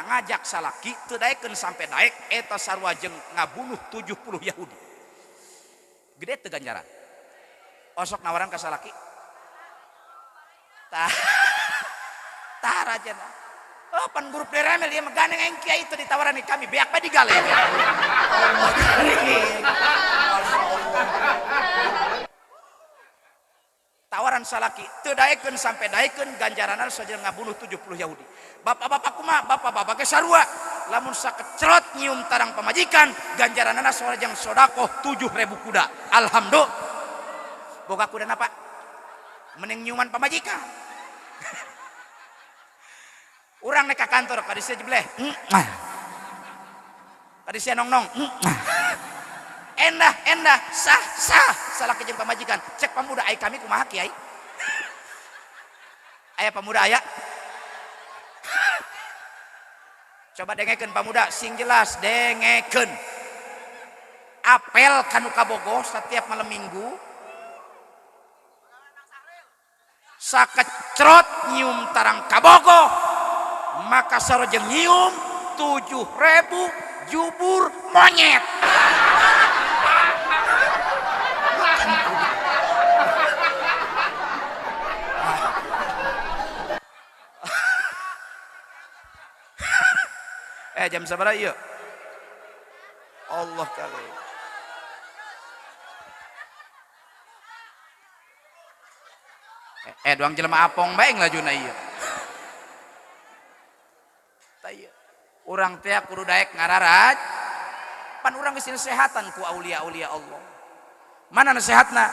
ngajak salaki teu daekeun sampai daek eta sarua jeung ngabunuh 70 Yahudi gede teu ganjaran osok nawaran ka salaki tah rajana oh pan grup deremel ieu mah gandeng aing kiai teu ditawaran kami beak bae digale tawaran salaki teu daekeun sampai daekeun ganjaranan saja ngabunuh 70 Yahudi bapak-bapak kumaha bapak-bapak ge sarua lamun sakecrot nyium tarang pamajikan ganjaranana sareng sodaqoh 7.000 kuda alhamdulillah boga kuda napa mending nyuman pamajikan urang nek ka kantor ka dieu jebleh ka dieu nong-nong endah sah salaki jeung pamajikan cek pemuda ai kami kumaha kiai aya pemuda aya coba dengekeun pemuda sing jelas dengekeun apel kanu kabogoh setiap malam minggu sakecrot nyium tarang kabogoh maka sarojeng nyium 7.000 jubur monyet jam sabaraha ieu Allah kali doang jelema apong bae nglajuna ieu tah ieu urang teh kudu daek ngararaj pan urang geus nasehatan ku aulia-aulia Allah mana nasehatna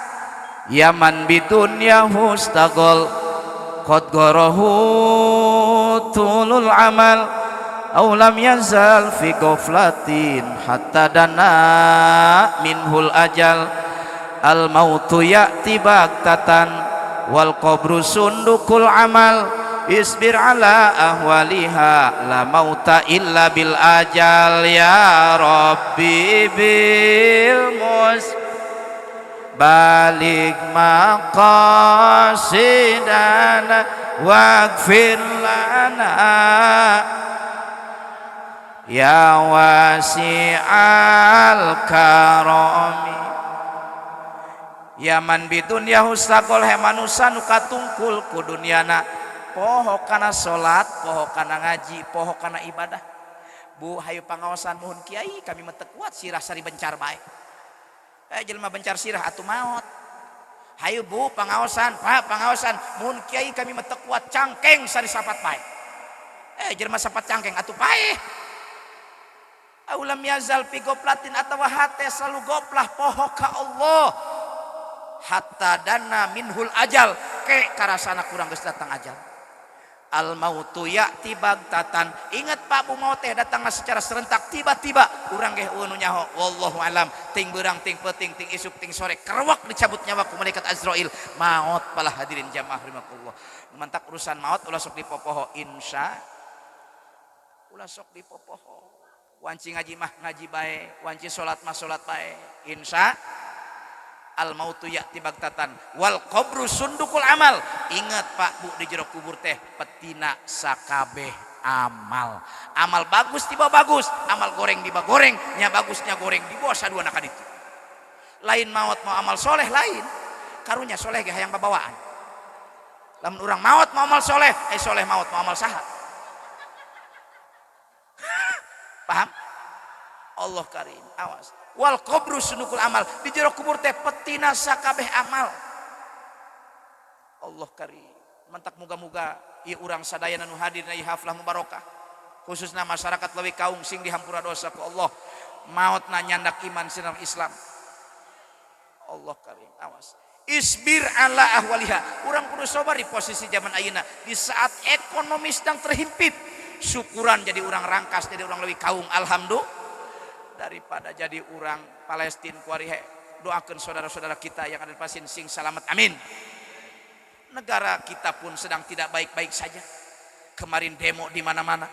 yaman bidunya hustagol qad garahu tulul amal aw lam yazal fi ghaflatin hatta dana minhul ajal al mautu ya'ti baghtatan wal qabru sundukul amal isbir ala ahwaliha la mauta illa bil ajal ya rabbi bil mus balik maqasidana waghfir lana ya wasi'al karami yaman bidunya hustaqol he manusia nu katungkul ku dunyana poho kana salat poho kana ngaji poho kana ibadah bu hayu pangaosan muhun kiai kami mah teu kuat sirah sari bencar bae jelema bencar sirah atuh maot hayu bu pangaosan pak pangaosan muhun kiai kami mah teu kuat cangkeng sari sapat bae jelema sapat cangkeng atuh bae aulam yazal fi goplatin atawa hate selalu goplah poho ka Allah hatta dana minhul ajal ke karasana kurang geus datang ajal al mautu ya'ti baghtatan ingat pak bu maut teh datang secara serentak tiba-tiba urang ge nu nyaho wallahu alam ting beurang ting peuting ting isuk ting sore kerwak dicabut nyawa ku malaikat Azrail maut palah hadirin jamaah rahimakumullah mantak urusan maut ulah sok dipopoho insya ulah sok dipopoho wanci ngaji mah ngaji bae wanci salat mah salat bae insya al mautu ya'ti baghtatan wal qabru sundukul amal ingat pak bu di jero kubur teh petina sakabeh amal bagus tiba bagus amal goreng tiba goreng nya bagusnya goreng di bawah saduana ka ditu lain maut mau amal soleh lain karunya soleh ge hayang babawaan lamun urang maut mau amal soleh soleh maut mau amal saha paham Allah karim awas wal qabru sunukul amal di jero kubur teh petina sakabeh amal Allah karim mantak muga-muga ieu urang sadayana nu hadir na ieu haflah mubarakah khususna masyarakat leuwih kaung sing dihampura dosa ku Allah mautna nyandak iman sinar Islam Allah karim awas Isbir ala ahwaliha. Urang kudu sabar di posisi zaman ayeuna di saat ekonomi sedang terhimpit. Syukuran jadi orang rangkas, jadi orang lebih kaung, alhamdulillah, daripada jadi orang Palestina kuarihe. Doakan saudara-saudara kita yang ada di Palestina sing selamat, amin. Negara kita pun sedang tidak baik-baik saja. Kemarin demo di mana-mana,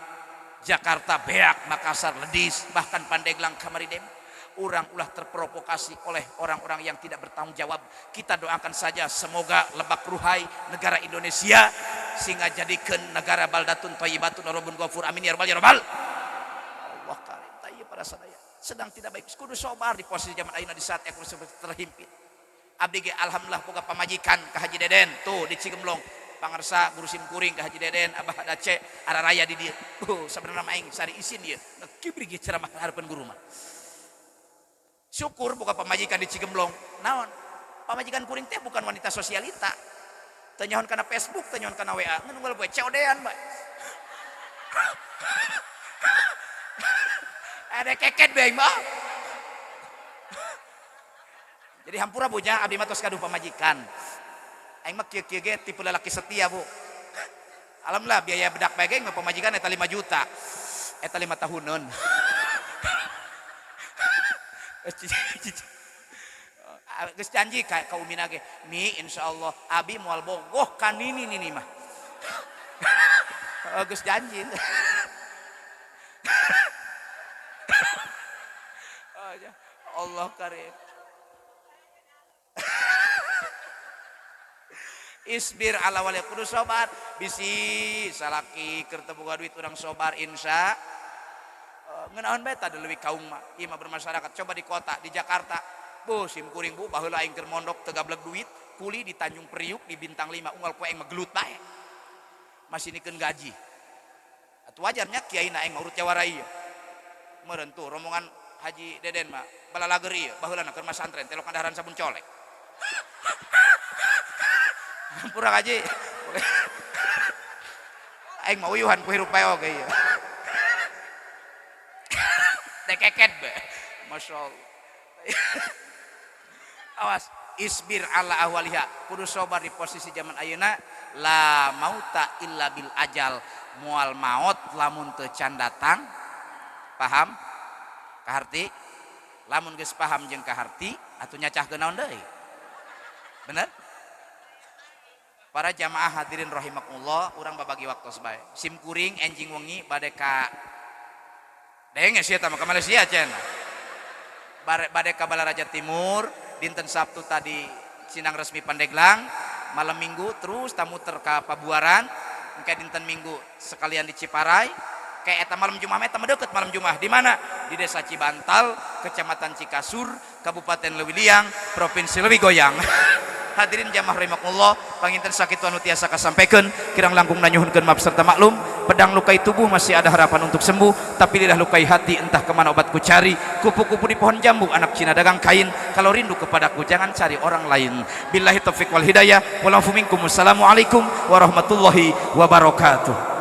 Jakarta beak, Makassar ledis, bahkan Pandeglang kemarin demo. Orang ulah terprovokasi oleh orang-orang yang tidak bertanggung jawab. Kita doakan saja semoga lebak ruhai negara Indonesia sehingga jadikan negara baldatun thayyibatun rabbun ghafur, amin ya rabbal ya rabbal. Allah karim tayyib para sadaya. Sedang tidak baik, kudu sabar di posisi zaman ayeuna di saat ekonomi terhimpit. Abdi ge alhamdulillah boga pamajikan ka Haji Deden tuh di Cigemblong. Pangarsa guru simkuring ka Haji Deden Abah Dace ara raya di dieu. Sabenerna aing sari isin dieu. Kibri ge ceramah harapan guru mah. Syukur boga pamajikan di Cigemblong. Naon? Pamajikan kuring teh bukan wanita sosialita. Teu nyahoan kana Facebook, teu nyahoan kana WA. Ngan unggal poe COD-an, Mbak. Ada keket bae, Mbak. Jadi hampura boja abdi mah tos kaduh pamajikan. Aing mah kieu-kieu ge tipe lalaki setia, Bu. Alhamdulillah biaya bedak bae ge mah pamajikan eta 5 juta. Eta 5 tahunan. Geus janji ka umina ge, "Mi insyaallah abi moal bogoh ka nini mah." Geus janji. Allah karim. Isbir ala wali kudu sabar bisi salaki keur teu boga duit urang sabar insya ngenaon bae tadi leuwih kaung mah ieu mah bermasyarakat. Coba di kota di Jakarta bu simkuring bu baheula aing keur mondok teu gablek duit kuli di Tanjung Priuk di Bintang 5 unggal poe aing mah gelut bae masih nikeun gaji atuh wajarnya kiaina aing urut jawara ieu meureun tuh rombongan Haji Deden mah balalager ieu baheulana keur masantren telok kandaharan sabun colek. Pura Haji aing mah uyuhan ku hirup bae oge ieu dekeket be masyaallah. Awas isbir ala awaliha kudu sabar di posisi zaman ayeuna la mauta illa bil ajal moal maot lamun teu can datang paham kaharti lamun geus paham jeung kaharti atuh nyacahkeun naon deui bener. Para jamaah hadirin rahimakumullah, urang babagi waktu sebae. Simkuring enjing wengi bade ka Denge sia tah ka Malaysia cenah. Bade ka Balaraja Timur dinten Sabtu tadi Sinang resmi Pandeglang, malam Minggu terus tamuter ka Pabuaran, engke dinten Minggu sekalian di Ciparai. Kayak eta malam Jumat eta mah deukeut malam Jumat. Di mana? Di Desa Cibantal, Kecamatan Cikasur, Kabupaten Leuwi Liang, Provinsi Leuwi Goyang. Hadirin jamaah rahimakumullah, panginten sakitu anu tiasa kasampaikan, kirang langkung nanyuhunkeun maaf serta maklum. Pedang lukai tubuh masih ada harapan untuk sembuh, tapi lidah lukai hati entah kemana obat ku cari. Kupu-kupu di pohon jambu, anak Cina dagang kain. Kalau rindu kepadaku jangan cari orang lain. Billahi taufiq wal hidayah. Wassalamualaikum warahmatullahi wabarakatuh.